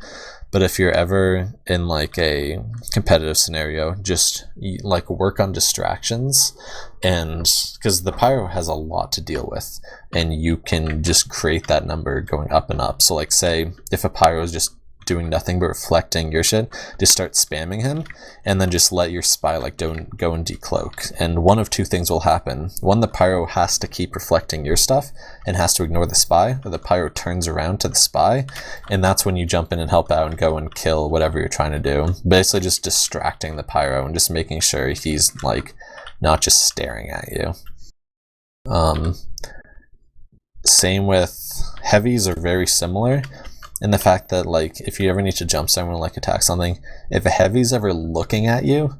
But if you're ever in like a competitive scenario, just like work on distractions, and because the pyro has a lot to deal with and you can just create that number going up and up. So like say if a pyro is just doing nothing but reflecting your shit, just start spamming him, and then just let your spy like go and decloak. And one of two things will happen. One, the pyro has to keep reflecting your stuff and has to ignore the spy, or the pyro turns around to the spy, and that's when you jump in and help out and go and kill whatever you're trying to do. Basically just distracting the pyro and just making sure he's like not just staring at you. Same with heavies, are very similar in the fact that like if you ever need to jump someone, like attack something, if a heavy's ever looking at you,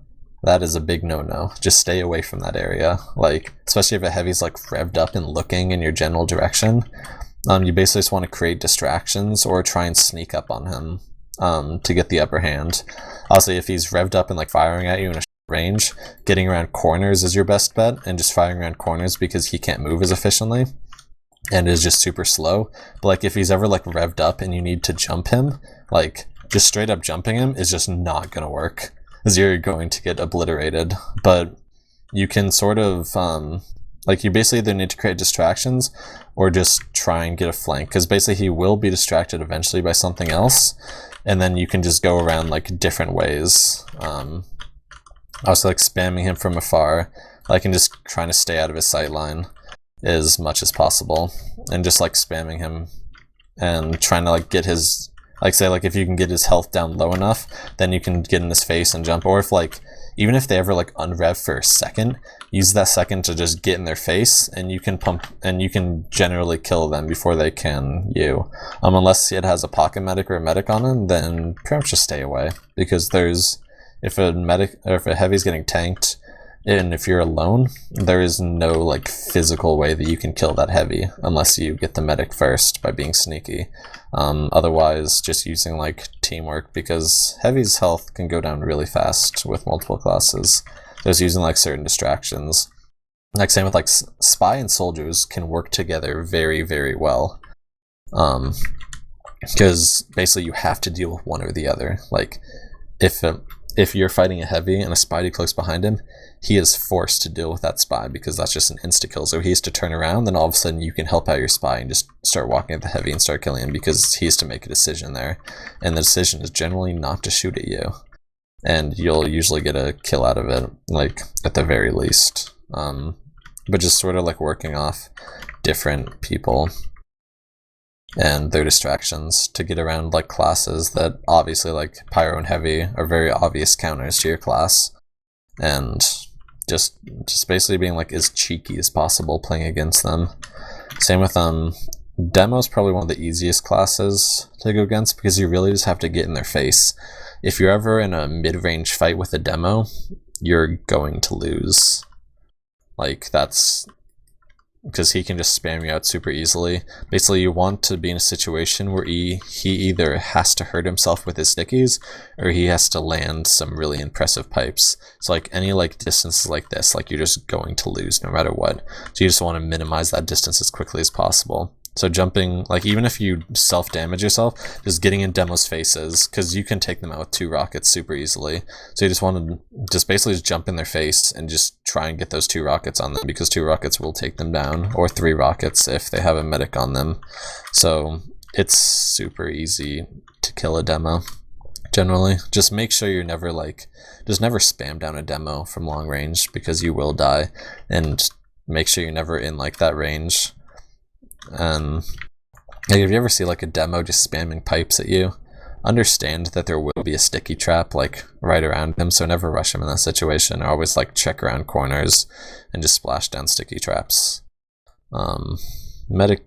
that is a big no-no. Just stay away from that area. Like especially if a heavy's like revved up and looking in your general direction, you basically just want to create distractions or try and sneak up on him to get the upper hand. Obviously if he's revved up and like firing at you in a range, getting around corners is your best bet, and just firing around corners because he can't move as efficiently and is just super slow. But like if he's ever like revved up and you need to jump him, like just straight up jumping him is just not gonna work, because you're going to get obliterated. But you can sort of like you basically either need to create distractions or just try and get a flank, because basically he will be distracted eventually by something else, and then you can just go around like different ways. Also like spamming him from afar, like and just trying to stay out of his sight line as much as possible, and just like spamming him and trying to like get his, like say like if you can get his health down low enough, then you can get in his face and jump. Or if like even if they ever like unrev for a second, use that second to just get in their face, and you can pump and you can generally kill them before they can you. Unless it has a pocket medic or a medic on him, then pretty much just stay away, because there's if a medic or if a heavy's getting tanked, and if you're alone, there is no like physical way that you can kill that heavy unless you get the medic first by being sneaky. Otherwise, just using like teamwork, because heavy's health can go down really fast with multiple classes. Just using like certain distractions. Like same with like spy and soldiers can work together very, very well. Because basically you have to deal with one or the other. Like if you're fighting a heavy and a spy decloaks behind him, he is forced to deal with that spy, because that's just an insta-kill. So he has to turn around, then all of a sudden you can help out your spy and just start walking at the heavy and start killing him, because he has to make a decision there. And the decision is generally not to shoot at you. And you'll usually get a kill out of it, like at the very least. But just sort of like working off different people and their distractions to get around like classes that obviously like pyro and heavy are very obvious counters to your class, and just basically being like as cheeky as possible playing against them. Same with demo's probably one of the easiest classes to go against, because you really just have to get in their face. If you're ever in a mid-range fight with a demo, you're going to lose. Like that's because he can just spam you out super easily. Basically, you want to be in a situation where he either has to hurt himself with his stickies, or he has to land some really impressive pipes. So like any like distances like this, like you're just going to lose no matter what. So you just want to minimize that distance as quickly as possible. So jumping, like even if you self-damage yourself, just getting in demo's faces, because you can take them out with 2 rockets super easily. So you just want to just basically just jump in their face and just try and get those 2 rockets on them, because 2 rockets will take them down, or 3 rockets if they have a medic on them. So it's super easy to kill a demo. Generally, just make sure you're never like, just never spam down a demo from long range, because you will die, and make sure you're never in like that range. And like, if you ever see like a demo just spamming pipes at you, understand that there will be a sticky trap like right around him, so never rush him in that situation. Always like check around corners and just splash down sticky traps. Medic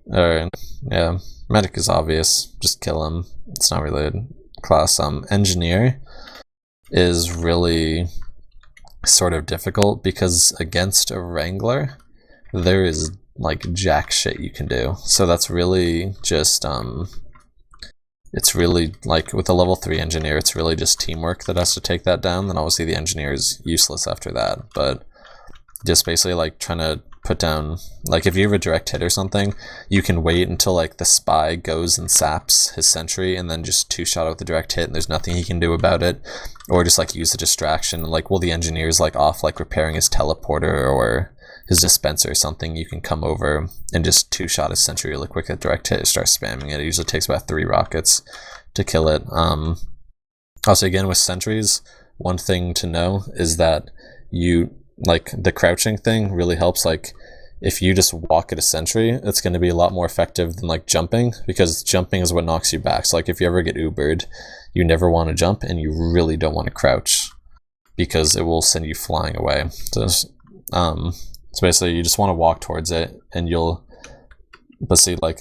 is obvious, just kill him. It's not really a class. Engineer is really sort of difficult, because against a Wrangler there is like jack shit you can do. So that's really just it's really like with a level 3 engineer, it's really just teamwork that has to take that down. Then obviously the engineer is useless after that, but just basically like trying to put down, like if you have a direct hit or something, you can wait until like the spy goes and saps his sentry, and then just 2-shot with the direct hit, and there's nothing he can do about it. Or just like use a distraction, like while the engineer's like off like repairing his teleporter or his dispenser or something, you can come over and just 2-shot his sentry really quick at direct hit, start spamming it. It usually takes about 3 rockets to kill it. Also, again, with sentries, one thing to know is that you, like, the crouching thing really helps. Like, if you just walk at a sentry, it's going to be a lot more effective than, like, jumping, because jumping is what knocks you back. So, like, if you ever get Ubered, you never want to jump, and you really don't want to crouch, because it will send you flying away. So basically, you just want to walk towards it, and you'll, but see, like,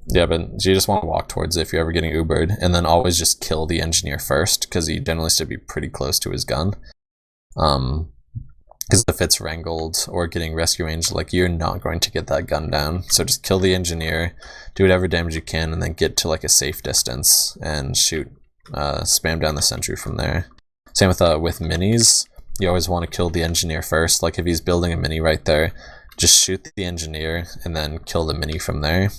but you just want to walk towards it if you're ever getting Ubered, and then always just kill the engineer first, because he generally should be pretty close to his gun. Because if it's wrangled or getting rescue range, like, you're not going to get that gun down. So just kill the engineer, do whatever damage you can, and then get to, like, a safe distance and shoot, spam down the sentry from there. Same with minis. You always want to kill the engineer first. Like, if he's building a mini right there, just shoot the engineer and then kill the mini from there.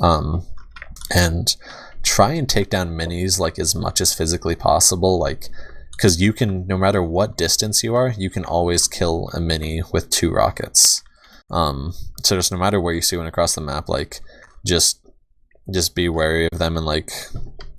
And try and take down minis, like, as much as physically possible, like, because you can, no matter what distance you are, you can always kill a mini with 2 rockets. So just no matter where you see one across the map, like, just be wary of them, and, like,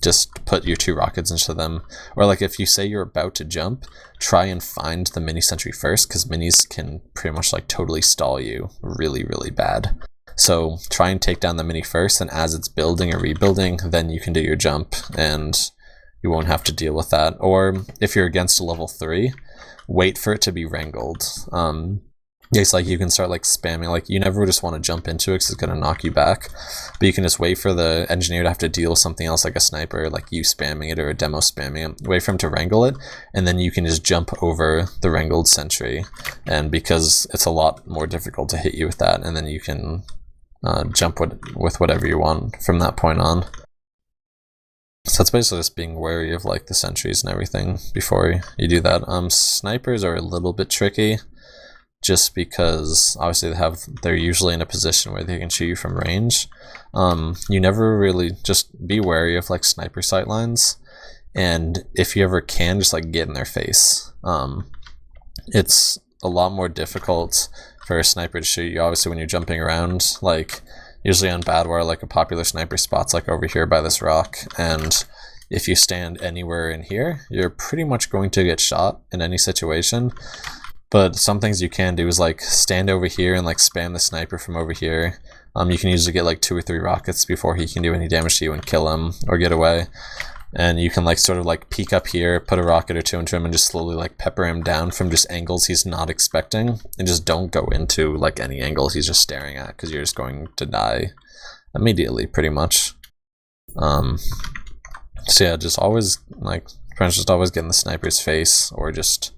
just put your 2 rockets into them. Or, like, if you say you're about to jump, try and find the mini sentry first, because minis can pretty much, like, totally stall you really, really bad. So try and take down the mini first, and as it's building or rebuilding, then you can do your jump, and you won't have to deal with that. Or if you're against a level 3, wait for it to be wrangled. It's like you can start, like, spamming, like, you never just want to jump into it because it's going to knock you back, but you can just wait for the engineer to have to deal with something else, like a sniper, like you spamming it or a demo spamming it. Wait for him to wrangle it, and then you can just jump over the wrangled sentry, and because it's a lot more difficult to hit you with that, and then you can jump with whatever you want from that point on. So that's basically just being wary of, like, the sentries and everything before you do that. Snipers are a little bit tricky, just because obviously they're usually in a position where they can shoot you from range. You never really, just be wary of, like, sniper sightlines, and if you ever can, just, like, get in their face. It's a lot more difficult for a sniper to shoot you, obviously, when you're jumping around. Like, usually on Badwar, like, a popular sniper spot's, like, over here by this rock, and if you stand anywhere in here, you're pretty much going to get shot in any situation. But some things you can do is, like, stand over here and, like, spam the sniper from over here. You can usually get, like, 2 or 3 rockets before he can do any damage to you and kill him or get away. And you can, like, sort of, like, peek up here, put a rocket or 2 into him, and just slowly, like, pepper him down from just angles he's not expecting. And just don't go into, like, any angles he's just staring at, because you're just going to die immediately, pretty much. So yeah, just always, like, just always get in the sniper's face, or just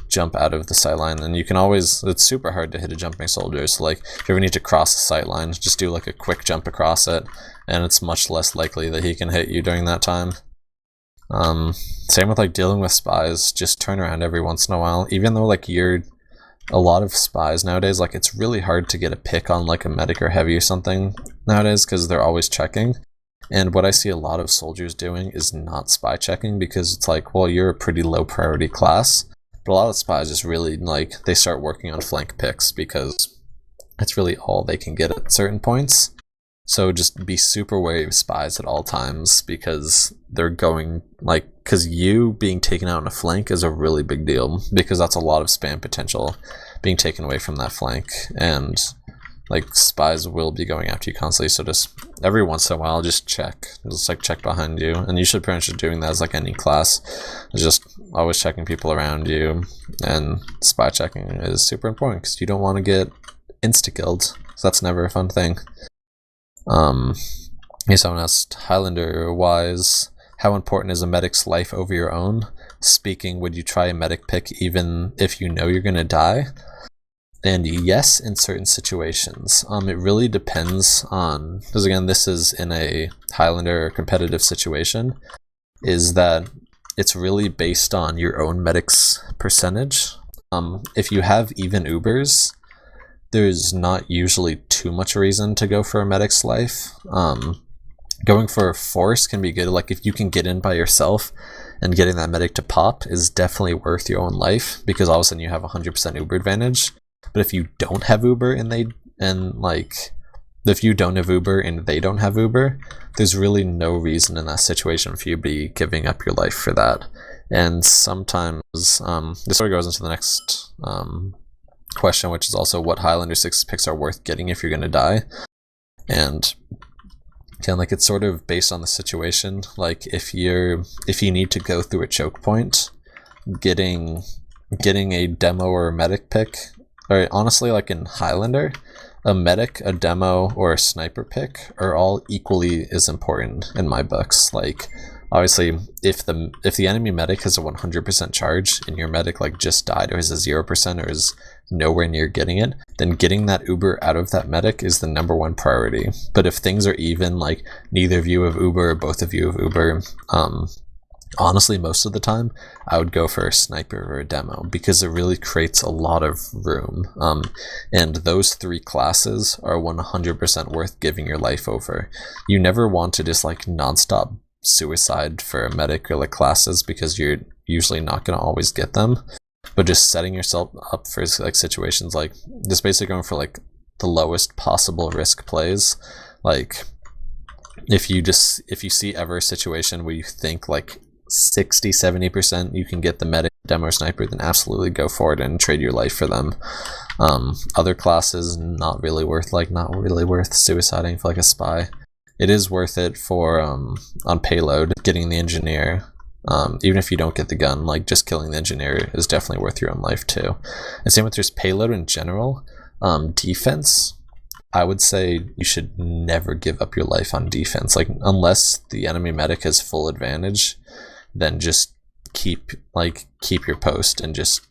jump out of the sightline. And you can always, it's super hard to hit a jumping soldier, so, like, if you ever need to cross the sightline, just do, like, a quick jump across it, and it's much less likely that he can hit you during that time. Same with, like, dealing with spies. Just turn around every once in a while, even though, like, a lot of spies nowadays, like, it's really hard to get a pick on, like, a medic or heavy or something nowadays, because they're always checking. And what I see a lot of soldiers doing is not spy checking, because it's like, well, you're a pretty low priority class. But a lot of spies just really, like, they start working on flank picks, because it's really all they can get at certain points. So just be super wary of spies at all times, because they're going, like, because you being taken out in a flank is a really big deal, because that's a lot of spam potential being taken away from that flank, and, like, spies will be going after you constantly. So just every once in a while, just check, like, check behind you, and you should pretty much be doing that as, like, any class. It's just always checking people around you, and spy checking is super important, because you don't want to get insta-killed, so that's never a fun thing. Someone asked, Highlander-wise, how important is a medic's life over your own? Speaking, would you try a medic pick even if you know you're gonna die? And yes, in certain situations. It really depends on, because again, this is in a Highlander competitive situation, is that it's really based on your own medic's percentage. If you have even Ubers, there's not usually too much reason to go for a medic's life. Going for a force can be good, like, if you can get in by yourself, and getting that medic to pop is definitely worth your own life, because all of a sudden you have 100% Uber advantage. But if you don't have Uber and if you don't have Uber and they don't have Uber, there's really no reason in that situation for you to be giving up your life for that. And sometimes this sort of goes into the next question, which is also what Highlander 6 picks are worth getting if you're going to die. And again, like, it's sort of based on the situation. Like, if you need to go through a choke point, getting a demo or a medic pick, or honestly, like in Highlander, a medic, a demo, or a sniper pick are all equally as important in my books. Like, obviously, if the enemy medic has a 100% charge and your medic like just died or has a 0% or is nowhere near getting it, then getting that Uber out of that medic is the #1 priority. But if things are even, like neither of you have Uber or both of you have Uber, honestly, most of the time, I would go for a sniper or a demo because it really creates a lot of room. And those 3 classes are 100% worth giving your life over. You never want to just like nonstop suicide for a medic or like classes because you're usually not going to always get them. But just setting yourself up for like situations like just basically going for like the lowest possible risk plays. Like if you see ever a situation where you think like 60-70% you can get the medic, demo, or sniper, then absolutely go for it and trade your life for them. Other classes not really worth suiciding for like a spy. It is worth it for on payload, getting the engineer. Even if you don't get the gun, like just killing the engineer is definitely worth your own life too. And same with just payload in general. Defense, I would say you should never give up your life on defense. Like, unless the enemy medic has full advantage, then just keep your post and just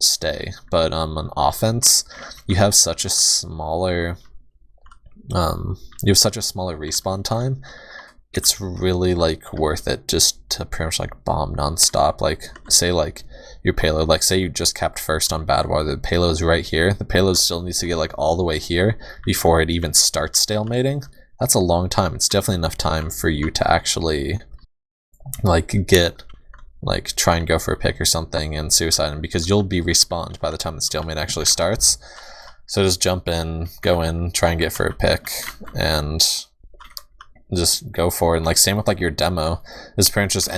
stay. But on offense, you have such a smaller respawn time. It's really like worth it just to pretty much like bomb nonstop. Like, say like your payload, like say you just capped first on Badwater, the payload's right here. The payload still needs to get like all the way here before it even starts stalemating. That's a long time. It's definitely enough time for you to actually try and go for a pick or something and suicide him, because you'll be respawned by the time the stalemate actually starts. So just jump in, go in, try and get for a pick, and just go for it. And like same with like your demo, is pretty much just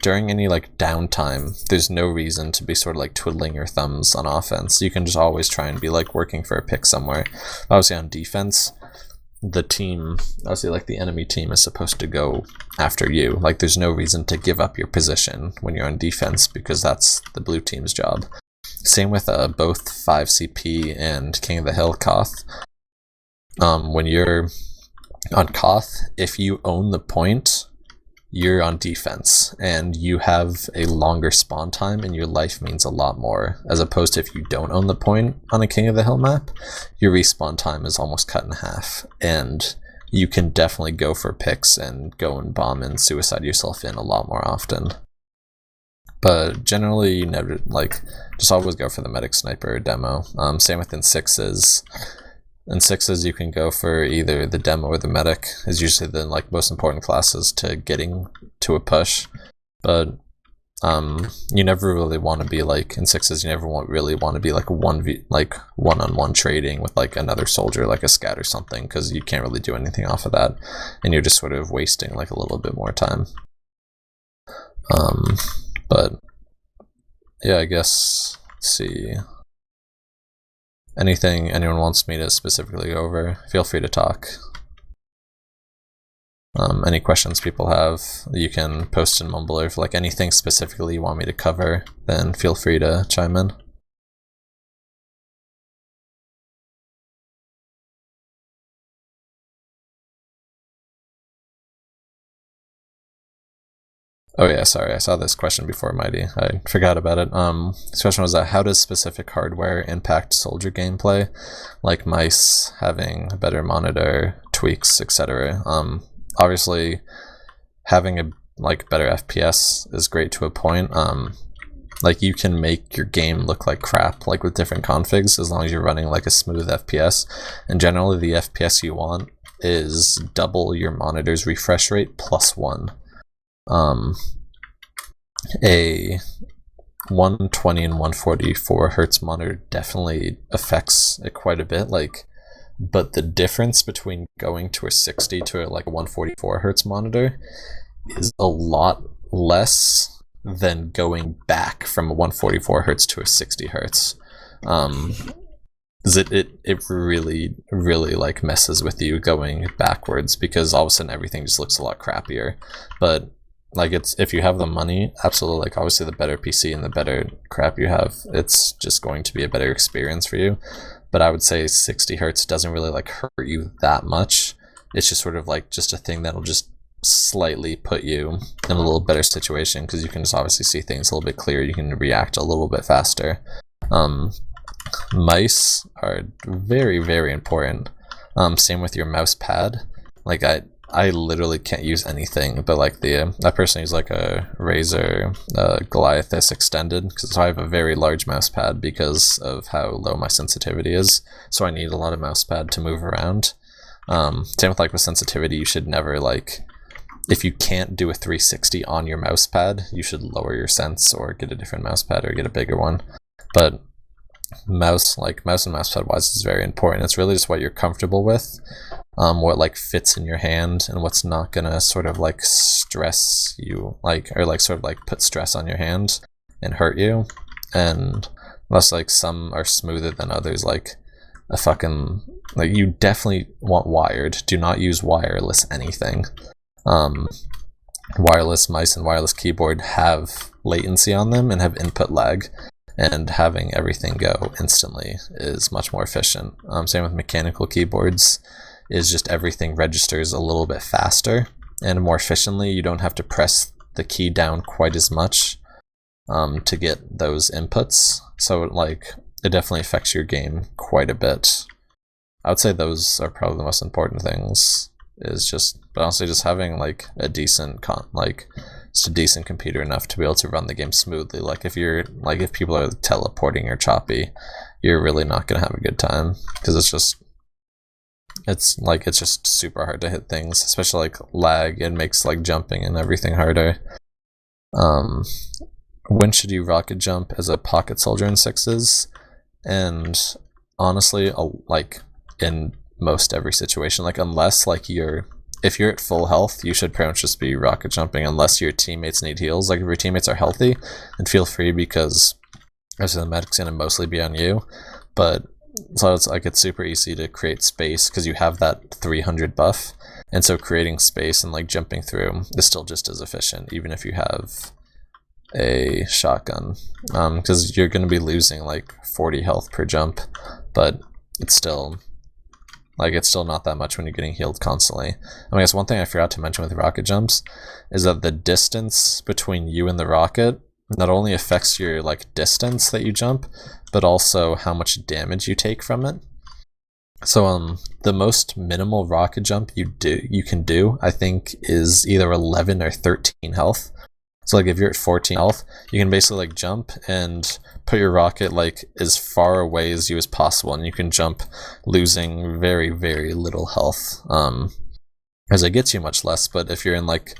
during any like downtime, there's no reason to be sort of like twiddling your thumbs on offense. You can just always try and be like working for a pick somewhere. Obviously on defense, the enemy team is supposed to go after you. Like, there's no reason to give up your position when you're on defense, because that's the blue team's job. Same with both 5CP and King of the Hill Koth. When you're on Koth, if you own the point, you're on defense and you have a longer spawn time and your life means a lot more, as opposed to if you don't own the point on a King of the Hill map, your respawn time is almost cut in half, and you can definitely go for picks and go and bomb and suicide yourself in a lot more often. But generally, you never, just always go for the medic, sniper, or demo. Same within sixes. In sixes, you can go for either the demo or the medic, is usually the most important classes to getting to a push. But you never really want to be in sixes. You never really want to be one-on-one trading with another soldier, like a scout or something, because you can't really do anything off of that, and you're just sort of wasting a little bit more time. But yeah, I guess, let's see. Anything anyone wants me to specifically go over, feel free to talk. Any questions people have, you can post in Mumble, or if anything specifically you want me to cover, then feel free to chime in. Oh yeah, sorry, I saw this question before, Mighty. I forgot about it. This question was how does specific hardware impact soldier gameplay, like mice, having a better monitor, tweaks, etc. Obviously, having a better FPS is great to a point. You can make your game look like crap, with different configs, as long as you're running a smooth FPS. And generally, the FPS you want is double your monitor's refresh rate +1. A 120 and 144 hertz monitor definitely affects it quite a bit. but the difference between going to a 60 to like a 144 hertz monitor is a lot less than going back from a 144 hertz to a 60 hertz. It really like messes with you going backwards, because all of a sudden everything just looks a lot crappier. But like, it's, if you have the money, absolutely, like obviously the better PC and the better crap you have, it's just going to be a better experience for you. But I would say 60 hertz doesn't really like hurt you that much. It's just sort of like just a thing that'll just slightly put you in a little better situation, because you can just obviously see things a little bit clearer. You can react a little bit faster. Mice are very important. Same with your mouse pad. Like I literally can't use anything but like I personally use like a Razer Goliathus extended, because I have a very large mouse pad because of how low my sensitivity is, so I need a lot of mouse pad to move around. Same with like with sensitivity, you should never like, if you can't do a 360 on your mouse pad, you should lower your sense or get a different mouse pad or get a bigger one. But mouse and mouse pad wise is very important. It's really just what you're comfortable with, what like fits in your hand, and what's not gonna sort of like stress you, like, or like sort of like put stress on your hand and hurt you. And unless like some are smoother than others, like a fucking, like, you definitely want wired. Do not use wireless anything. Wireless mice and wireless keyboard have latency on them and have input lag, and having everything go instantly is much more efficient. Same with mechanical keyboards, is just everything registers a little bit faster and more efficiently. You don't have to press the key down quite as much to get those inputs, so like it definitely affects your game quite a bit. I would say those are probably the most important things, is just, but honestly, just having like a decent just a decent computer enough to be able to run the game smoothly. Like if people are teleporting or choppy, you're really not gonna have a good time, because it's just super hard to hit things, especially like lag. It makes like jumping and everything harder. When should you rocket jump as a pocket soldier in 6s? And honestly, like in most every situation, like unless like if you're at full health, you should pretty much just be rocket jumping, unless your teammates need heals. Like if your teammates are healthy, then feel free, because obviously the medic's gonna mostly be on you. But so it's super easy to create space because you have that 300 buff, and so creating space and like jumping through is still just as efficient, even if you have a shotgun, because you're going to be losing like 40 health per jump, but it's still not that much when you're getting healed constantly. I guess one thing I forgot to mention with rocket jumps is that the distance between you and the rocket not only affects your like distance that you jump, but also how much damage you take from it. So the most minimal rocket jump you can do, I think, is either 11 or 13 health. So like if you're at 14 health, you can basically like jump and put your rocket like as far away as you as possible, and you can jump losing very little health, as it gets you much less. But if you're in like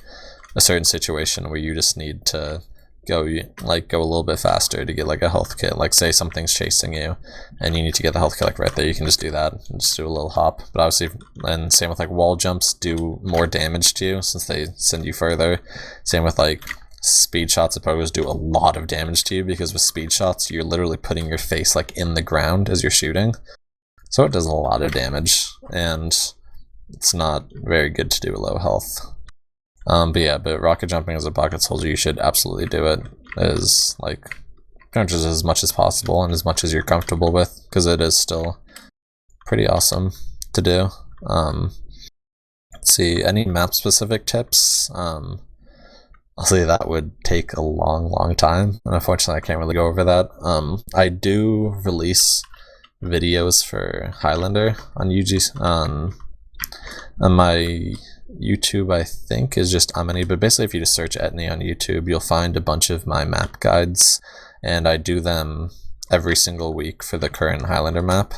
a certain situation where you just need to go a little bit faster to get like a health kit, like say something's chasing you and you need to get the health kit like right there, you can just do that and just do a little hop. But obviously, and same with like wall jumps, do more damage to you since they send you further. Same with like speed shots, opposed do a lot of damage to you, because with speed shots you're literally putting your face like in the ground as you're shooting, so it does a lot of damage, and it's not very good to do a low health. But rocket jumping as a pocket soldier, you should absolutely do it as like just as much as possible and as much as you're comfortable with, because it is still pretty awesome to do. Let's see, any map specific tips? Honestly, that would take a long time, and unfortunately I can't really go over that. I do release videos for Highlander on UG, on my YouTube, I think, is just Etney, but basically if you just search Etney on YouTube, you'll find a bunch of my map guides, and I do them every single week for the current Highlander map,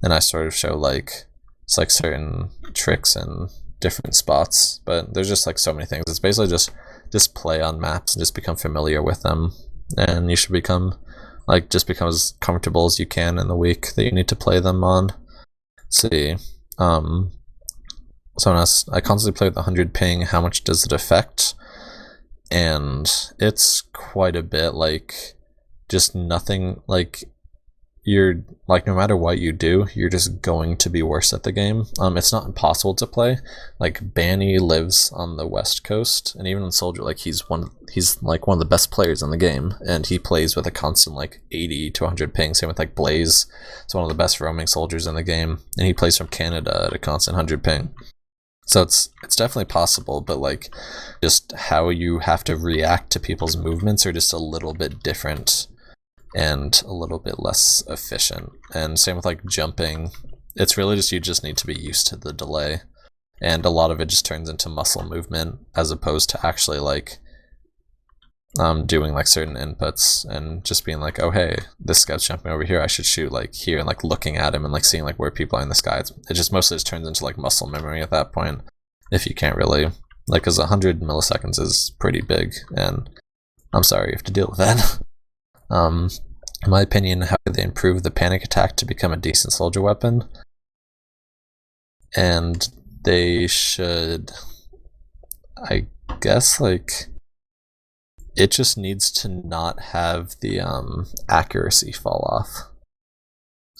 and I sort of show like certain tricks and different spots, but there's just like so many things. It's basically just play on maps and just become familiar with them, and you should become as comfortable as you can in the week that you need to play them on. see. Someone asked, I constantly play with 100 ping, how much does it affect? And it's quite a bit, like, just nothing, like, you're, like, no matter what you do, you're just going to be worse at the game. It's not impossible to play. Like, Banny lives on the West Coast, and even in Soldier, like, he's like one of the best players in the game, and he plays with a constant, like, 80 to 100 ping. Same with, like, Blaze. It's one of the best roaming soldiers in the game, and he plays from Canada at a constant 100 ping. So it's definitely possible, but, like, just how you have to react to people's movements are just a little bit different and a little bit less efficient. And same with, like, jumping. It's really just, you just need to be used to the delay, and a lot of it just turns into muscle movement as opposed to actually, like, doing, like, certain inputs and just being like, oh hey, this guy's jumping over here, I should shoot, like, here, and, like, looking at him and, like, seeing, like, where people are in the sky. It just mostly just turns into, like, muscle memory at that point, if you can't really, like, because 100 milliseconds is pretty big, and I'm sorry you have to deal with that. In my opinion, how could they improve the panic attack to become a decent soldier weapon? And they should, I guess, like, it just needs to not have the accuracy fall off.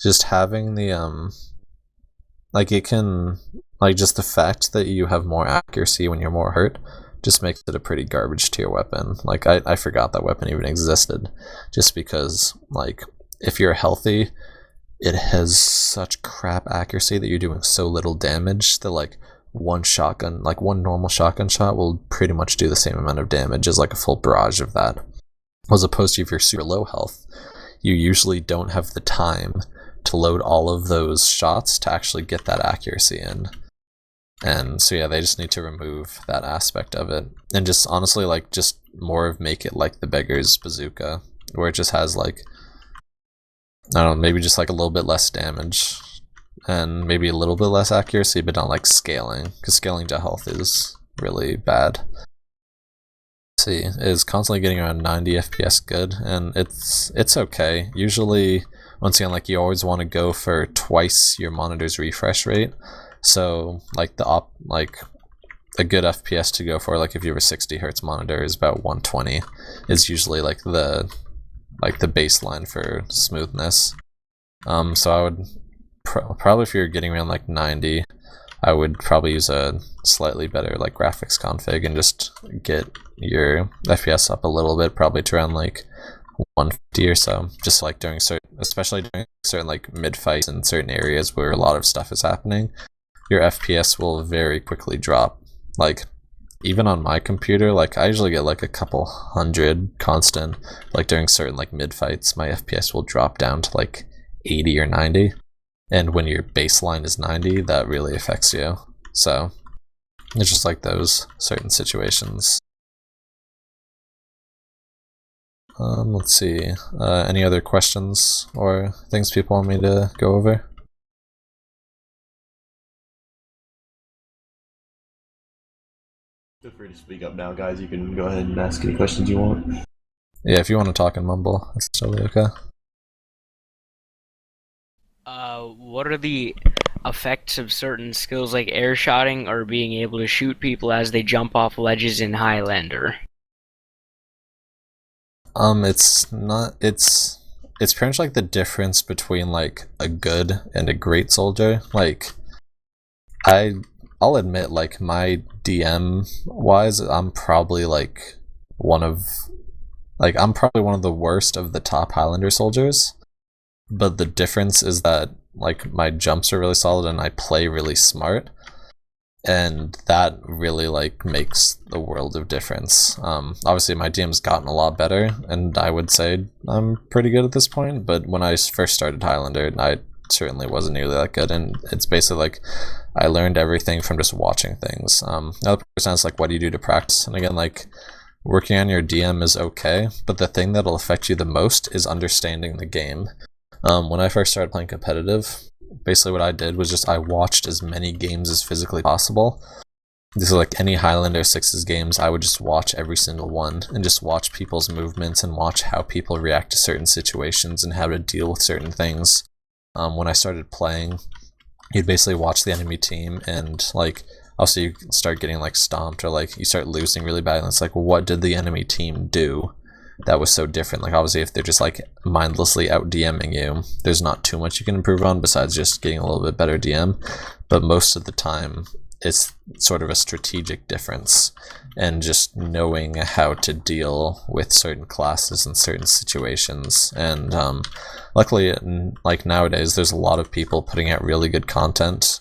Just having the like, it can, like, just the fact that you have more accuracy when you're more hurt just makes it a pretty garbage tier weapon. Like, I forgot that weapon even existed, just because, like, if you're healthy, it has such crap accuracy that you're doing so little damage that, like, one normal shotgun shot will pretty much do the same amount of damage as, like, a full barrage of that. As opposed to if you're super low health, you usually don't have the time to load all of those shots to actually get that accuracy in. And so yeah, they just need to remove that aspect of it, and just honestly, like, just more of make it like the Beggar's Bazooka, where it just has, like, I don't know, maybe just, like, a little bit less damage and maybe a little bit less accuracy, but not, like, scaling, because scaling to health is really bad. Let's see, is constantly getting around 90 FPS good? And it's okay. Usually, once again, like, you always want to go for twice your monitor's refresh rate. So, like, a good FPS to go for, like, if you have a 60 hertz monitor, is about 120. Is usually, like, the baseline for smoothness. So I would probably, if you're getting around, like, 90, I would probably use a slightly better, like, graphics config and just get your FPS up a little bit, probably to around, like, 150 or so, just, like, especially during certain, like, mid-fights in certain areas where a lot of stuff is happening, your FPS will very quickly drop. Like, even on my computer, like, I usually get, like, a couple hundred constant. Like, during certain, like, mid-fights, my FPS will drop down to, like, 80 or 90. And when your baseline is 90, that really affects you. So, it's just like those certain situations. Let's see. Any other questions or things people want me to go over? Feel free to speak up now, guys. You can go ahead and ask any questions you want. Yeah, if you want to talk in Mumble, that's totally okay. What are the effects of certain skills like air shotting or being able to shoot people as they jump off ledges in Highlander? It's pretty much like the difference between, like, a good and a great soldier. Like, I'll admit, like, my DM wise, I'm probably one of the worst of the top Highlander soldiers. But the difference is that, like, my jumps are really solid and I play really smart, and that really, like, makes the world of difference. Obviously my DM's gotten a lot better, and I would say I'm pretty good at this point, but when I first started Highlander, I certainly wasn't nearly that good, and it's basically like I learned everything from just watching things. Another person is like, what do you do to practice? And again, like, working on your DM is okay, but the thing that'll affect you the most is understanding the game. When I first started playing competitive, basically what I did was just I watched as many games as physically possible. This is like any Highlander 6's games, I would just watch every single one and just watch people's movements and watch how people react to certain situations and how to deal with certain things. When I started playing, you'd basically watch the enemy team, and like also you start getting like stomped, or like you start losing really bad, and it's like, well, what did the enemy team do that was so different? Like obviously if they're just like mindlessly out DMing you, there's not too much you can improve on besides just getting a little bit better DM, but most of the time it's sort of a strategic difference and just knowing how to deal with certain classes in certain situations. And luckily, like nowadays, there's a lot of people putting out really good content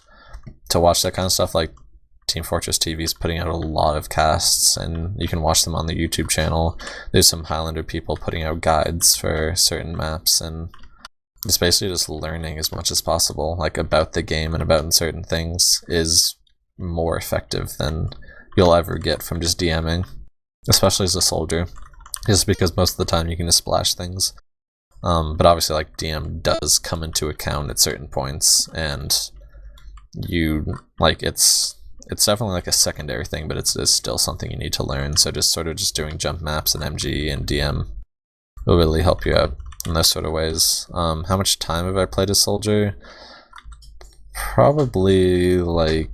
to watch that kind of stuff. Like Team Fortress TV is putting out a lot of casts, and you can watch them on the YouTube channel. There's some Highlander people putting out guides for certain maps, and it's basically just learning as much as possible, like about the game and about certain things is more effective than you'll ever get from just DMing, especially as a soldier, just because most of the time you can just splash things. But obviously, like, DM does come into account at certain points, and you like it's definitely like a secondary thing, but it's still something you need to learn. So just sort of just doing jump maps and MG and DM will really help you out in those sort of ways. How much time have I played as soldier? Probably like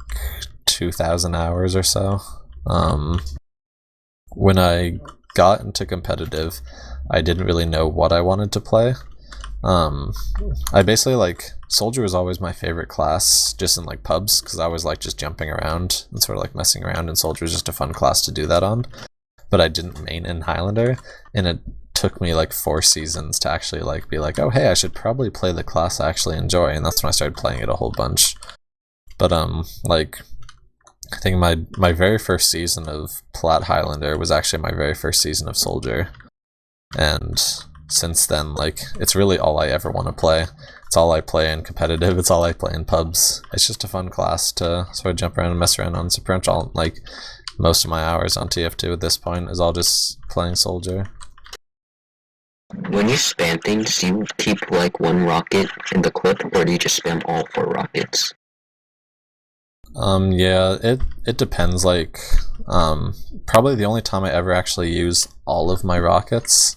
2,000 hours or so. When I got into competitive, I didn't really know what I wanted to play. I basically like soldier was always my favorite class just in like pubs, because I was like just jumping around and sort of like messing around, and soldier is just a fun class to do that on. But I didn't main in Highlander, and it took me like 4 seasons to actually like be like, oh hey, I should probably play the class I actually enjoy, and that's when I started playing it a whole bunch. But like I think my very first season of Plat Highlander was actually my very first season of soldier, and since then, like, it's really all I ever want to play. It's all I play in competitive, it's all I play in pubs. It's just a fun class to sort of jump around and mess around on. So pretty much all, like, most of my hours on TF2 at this point is all just playing soldier. When you spam things, do you keep like 1 rocket in the clip, or do you just spam all 4 rockets? Yeah, it depends. Like, probably the only time I ever actually use all of my rockets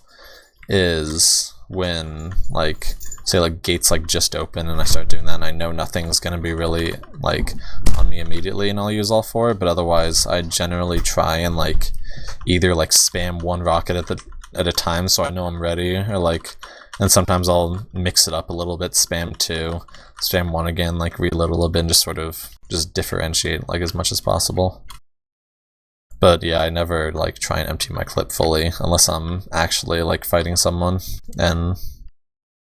is when, like, say like gates like just open and I start doing that and I know nothing's gonna be really like on me immediately, and I'll use all 4. But otherwise I generally try and like either like spam 1 rocket at a time so I know I'm ready, or like, and sometimes I'll mix it up a little bit, spam 2, spam 1 again, like reload a little bit, and just sort of just differentiate like as much as possible. But yeah, I never like try and empty my clip fully unless I'm actually like fighting someone and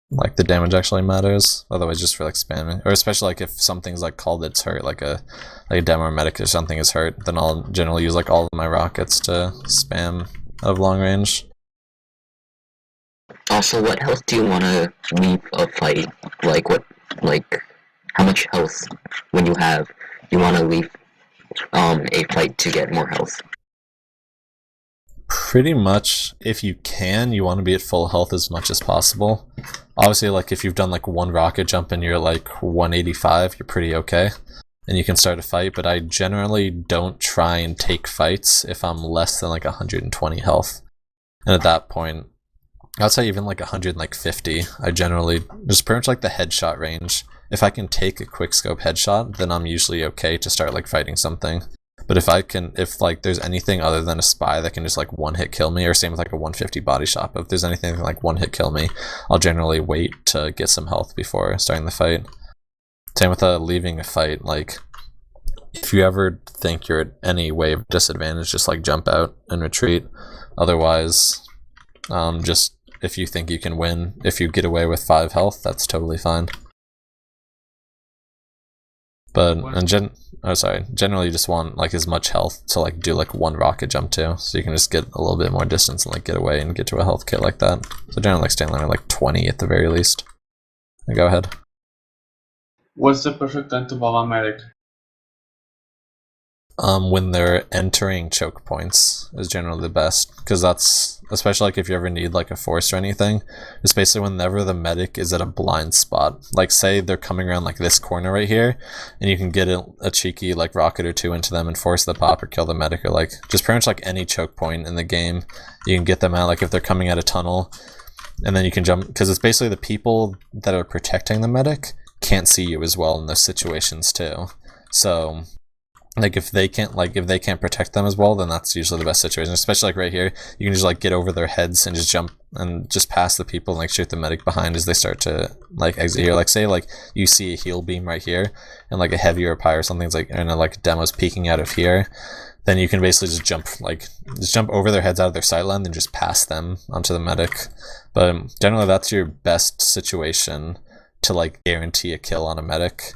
like the damage actually matters. Otherwise just for like spamming, or especially like if something's like called it's hurt, like a demo or medic or something is hurt, then I'll generally use like all of my rockets to spam out of long range. Also, what health do you want to leave a fight? Like how much health when you want to leave a fight to get more health? Pretty much, if you can, you want to be at full health as much as possible. Obviously, like if you've done like 1 rocket jump and you're like 185, you're pretty okay, and you can start a fight. But I generally don't try and take fights if I'm less than like 120 health, and at that point, I'd say even like 150. I generally just pretty much like the headshot range. If I can take a quick scope headshot, then I'm usually okay to start like fighting something. But if like there's anything other than a spy that can just like 1-hit kill me, or same with like a 150 body shot, but if there's anything that can like 1-hit kill me, I'll generally wait to get some health before starting the fight. Same with leaving a fight. Like, if you ever think you're at any way of disadvantage, just like jump out and retreat. Otherwise, just if you think you can win, if you get away with 5 health, that's totally fine. But generally you just want like as much health to like do like 1 rocket jump to, so you can just get a little bit more distance and like get away and get to a health kit like that. So generally like staying around like 20 at the very least. Go ahead. What's the perfect time to ball on medic? When they're entering choke points is generally the best, because that's, especially like if you ever need like a force or anything, it's basically whenever the medic is at a blind spot. Like say they're coming around like this corner right here, and you can get a cheeky like rocket or 2 into them and force the pop or kill the medic, or like just pretty much like any choke point in the game, you can get them out. Like if they're coming out a tunnel, and then you can jump, because it's basically the people that are protecting the medic can't see you as well in those situations too. So like if they can't protect them as well, then that's usually the best situation. Especially like right here, you can just like get over their heads and just jump and just pass the people and like shoot the medic behind as they start to like exit here. Like say like you see a heal beam right here and like a heavy or a pie or something's like like a demo's peeking out of here, then you can basically just jump over their heads out of their sight line and just pass them onto the medic. But generally that's your best situation to like guarantee a kill on a medic.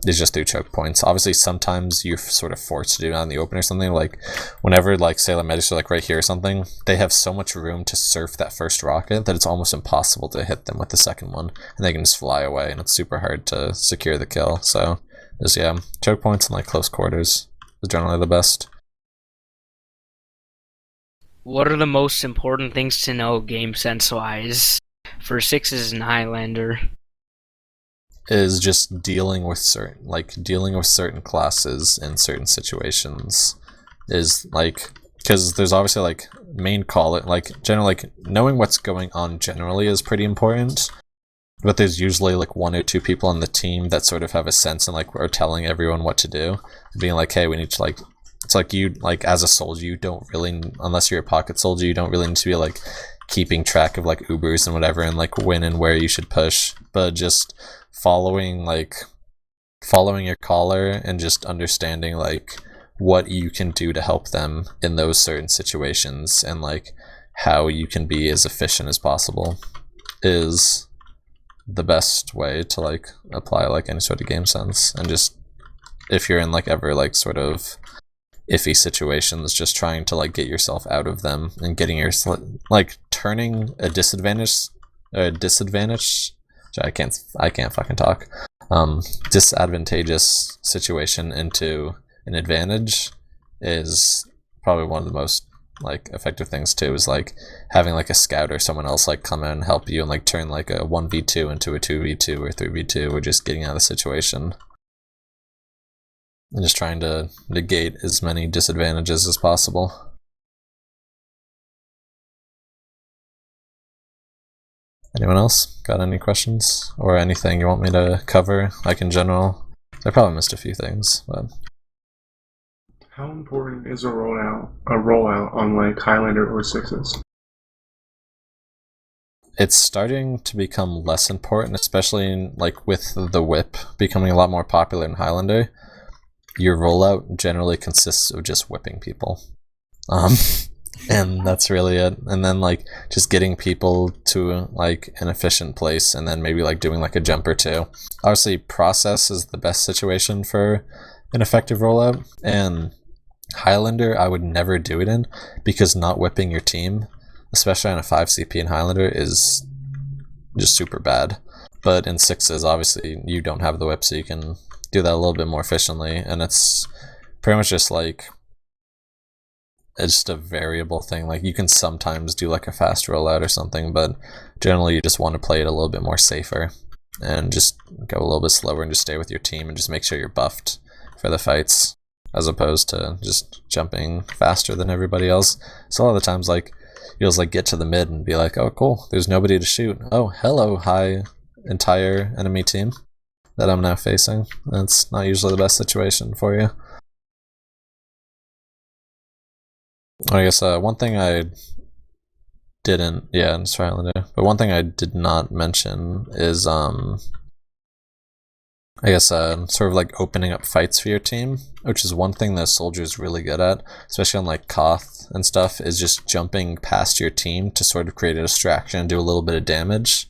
Is just through choke points. Obviously sometimes you're sort of forced to do it out in the open or something, like whenever like say the medics are like right here or something, they have so much room to surf that first rocket that it's almost impossible to hit them with the second one, and they can just fly away and it's super hard to secure the kill. So just choke points and like close quarters is generally the best. What are the most important things to know game sense wise for Sixes and Highlander? Is just dealing with certain classes in certain situations is like, because there's obviously like main call it like generally like knowing what's going on generally is pretty important, but there's usually like one or two people on the team that sort of have a sense and like are telling everyone what to do, being like, hey, we need to like, it's like you like as a soldier you don't really, unless you're a pocket soldier, you don't really need to be like keeping track of like Ubers and whatever and like when and where you should push, but just following your caller and just understanding like what you can do to help them in those certain situations and like how you can be as efficient as possible is the best way to like apply like any sort of game sense. And just if you're in like ever like sort of iffy situations, just trying to like get yourself out of them and getting your like turning a disadvantage I can't fucking talk. Disadvantageous situation into an advantage is probably one of the most like effective things too, is like having like a scout or someone else like come in and help you and like turn like a 1v2 into a 2v2 or 3v2, or just getting out of the situation and just trying to negate as many disadvantages as possible. Anyone else got any questions or anything you want me to cover? Like in general, I probably missed a few things, but How important is a rollout on like Highlander or Sixes? it's starting to become less important, especially in, like with the whip becoming a lot more popular in Highlander. Your rollout generally consists of just whipping people. And that's really it. And then like just getting people to like an efficient place and then maybe like doing like a jump or two. Obviously process is the best situation for an effective rollout, and Highlander I would never do it in, because not whipping your team, especially on a 5 CP in Highlander, is just super bad. But in Sixes obviously you don't have the whip, so you can do that a little bit more efficiently, and it's pretty much just like it's just a variable thing. Like you can sometimes do like a fast rollout or something, but generally you just want to play it a little bit more safer and just go a little bit slower and just stay with your team and just make sure you're buffed for the fights, as opposed to just jumping faster than everybody else. So a lot of the times like you'll just like get to the mid and be like, oh cool, there's nobody to shoot. Oh hello, hi entire enemy team that I'm now facing. That's not usually the best situation for you. I guess one thing I didn't, it's Highlander, but one thing I did not mention is I guess sort of like opening up fights for your team, which is one thing that soldier's really good at, especially on like Koth and stuff, is just jumping past your team to sort of create a distraction and do a little bit of damage.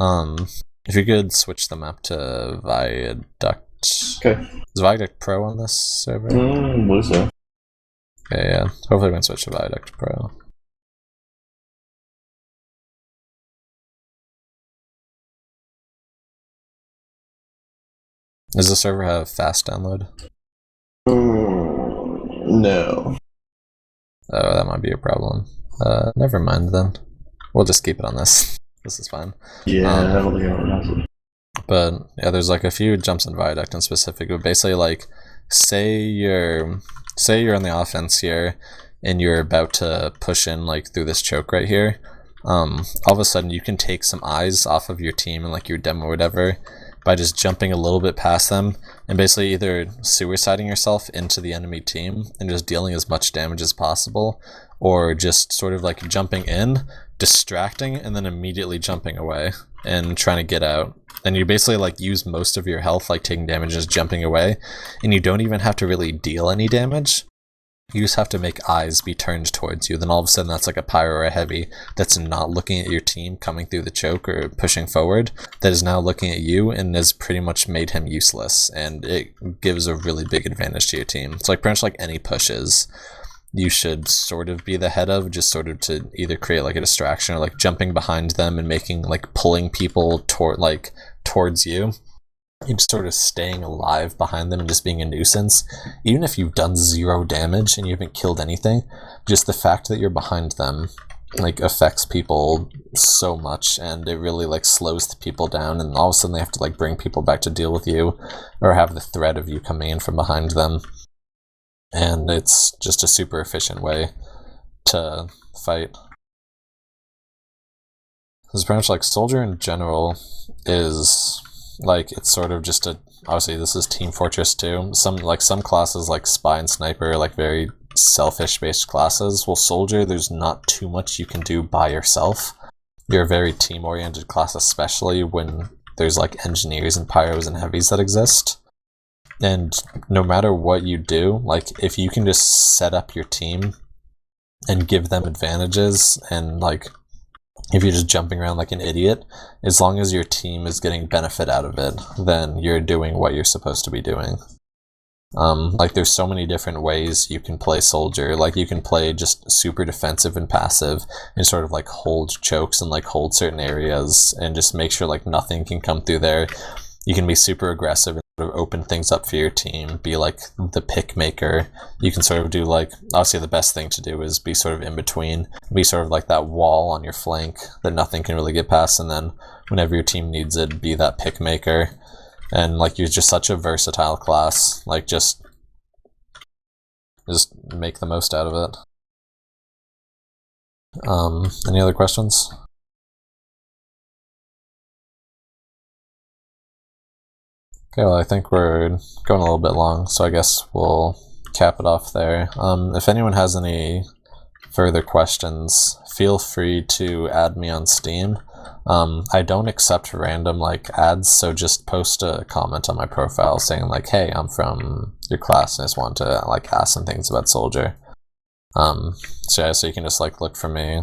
If you could switch the map to Viaduct. Okay. Is Viaduct Pro on this server? Believe so. Okay, yeah. Hopefully we can switch to Viaduct Pro. Does the server have fast download? No. Oh, that might be a problem. Never mind then. We'll just keep it on this. This is fine. Yeah, I don't think anyone has it. But yeah, there's like a few jumps in Viaduct in specific, but basically like say you're on the offense here and you're about to push in like through this choke right here. All of a sudden you can take some eyes off of your team and like your demo or whatever, by just jumping a little bit past them and basically either suiciding yourself into the enemy team and just dealing as much damage as possible, or just sort of like jumping in, distracting, and then immediately jumping away and trying to get out. And you basically like use most of your health like taking damage just jumping away, and you don't even have to really deal any damage. You just have to make eyes be turned towards you. Then all of a sudden that's like a pyro or a heavy that's not looking at your team coming through the choke or pushing forward, that is now looking at you and has pretty much made him useless, and it gives a really big advantage to your team. It's like pretty much like any pushes you should sort of be the head of, just sort of to either create like a distraction or like jumping behind them and making like pulling people towards you. You're just sort of staying alive behind them and just being a nuisance. Even if you've done 0 damage and you haven't killed anything, just the fact that you're behind them like affects people so much, and it really like slows the people down, and all of a sudden they have to like bring people back to deal with you or have the threat of you coming in from behind them. And it's just a super efficient way to fight. Because pretty much like Soldier in general is like, it's sort of just a, obviously this is Team Fortress 2. Some classes like Spy and Sniper are like very selfish based classes. Well, Soldier, there's not too much you can do by yourself. You're a very team oriented class, especially when there's like engineers and pyros and heavies that exist. And no matter what you do, like if you can just set up your team and give them advantages, and like if you're just jumping around like an idiot, as long as your team is getting benefit out of it, then you're doing what you're supposed to be doing. Like there's so many different ways you can play Soldier. Like you can play just super defensive and passive and sort of like hold chokes and like hold certain areas and just make sure like nothing can come through there. You can be super aggressive and sort of open things up for your team, be like the pick maker. You can sort of do like, obviously the best thing to do is be sort of in between, be sort of like that wall on your flank that nothing can really get past, and then whenever your team needs it, be that pick maker. And like you're just such a versatile class, like just make the most out of it. Any other questions? Okay, well I think we're going a little bit long, so I guess we'll cap it off there. If anyone has any further questions, feel free to add me on Steam. I don't accept random like ads, so just post a comment on my profile saying like, hey, I'm from your class and I just want to like ask some things about Soldier. So yeah, so you can just like look for me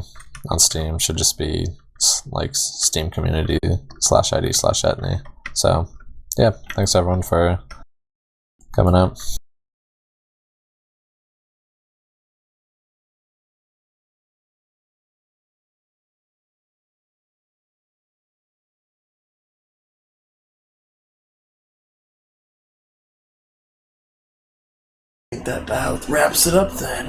on Steam. Should just be like Steam community /ID/Etney. So yeah, thanks everyone for coming out. I think that about wraps it up then.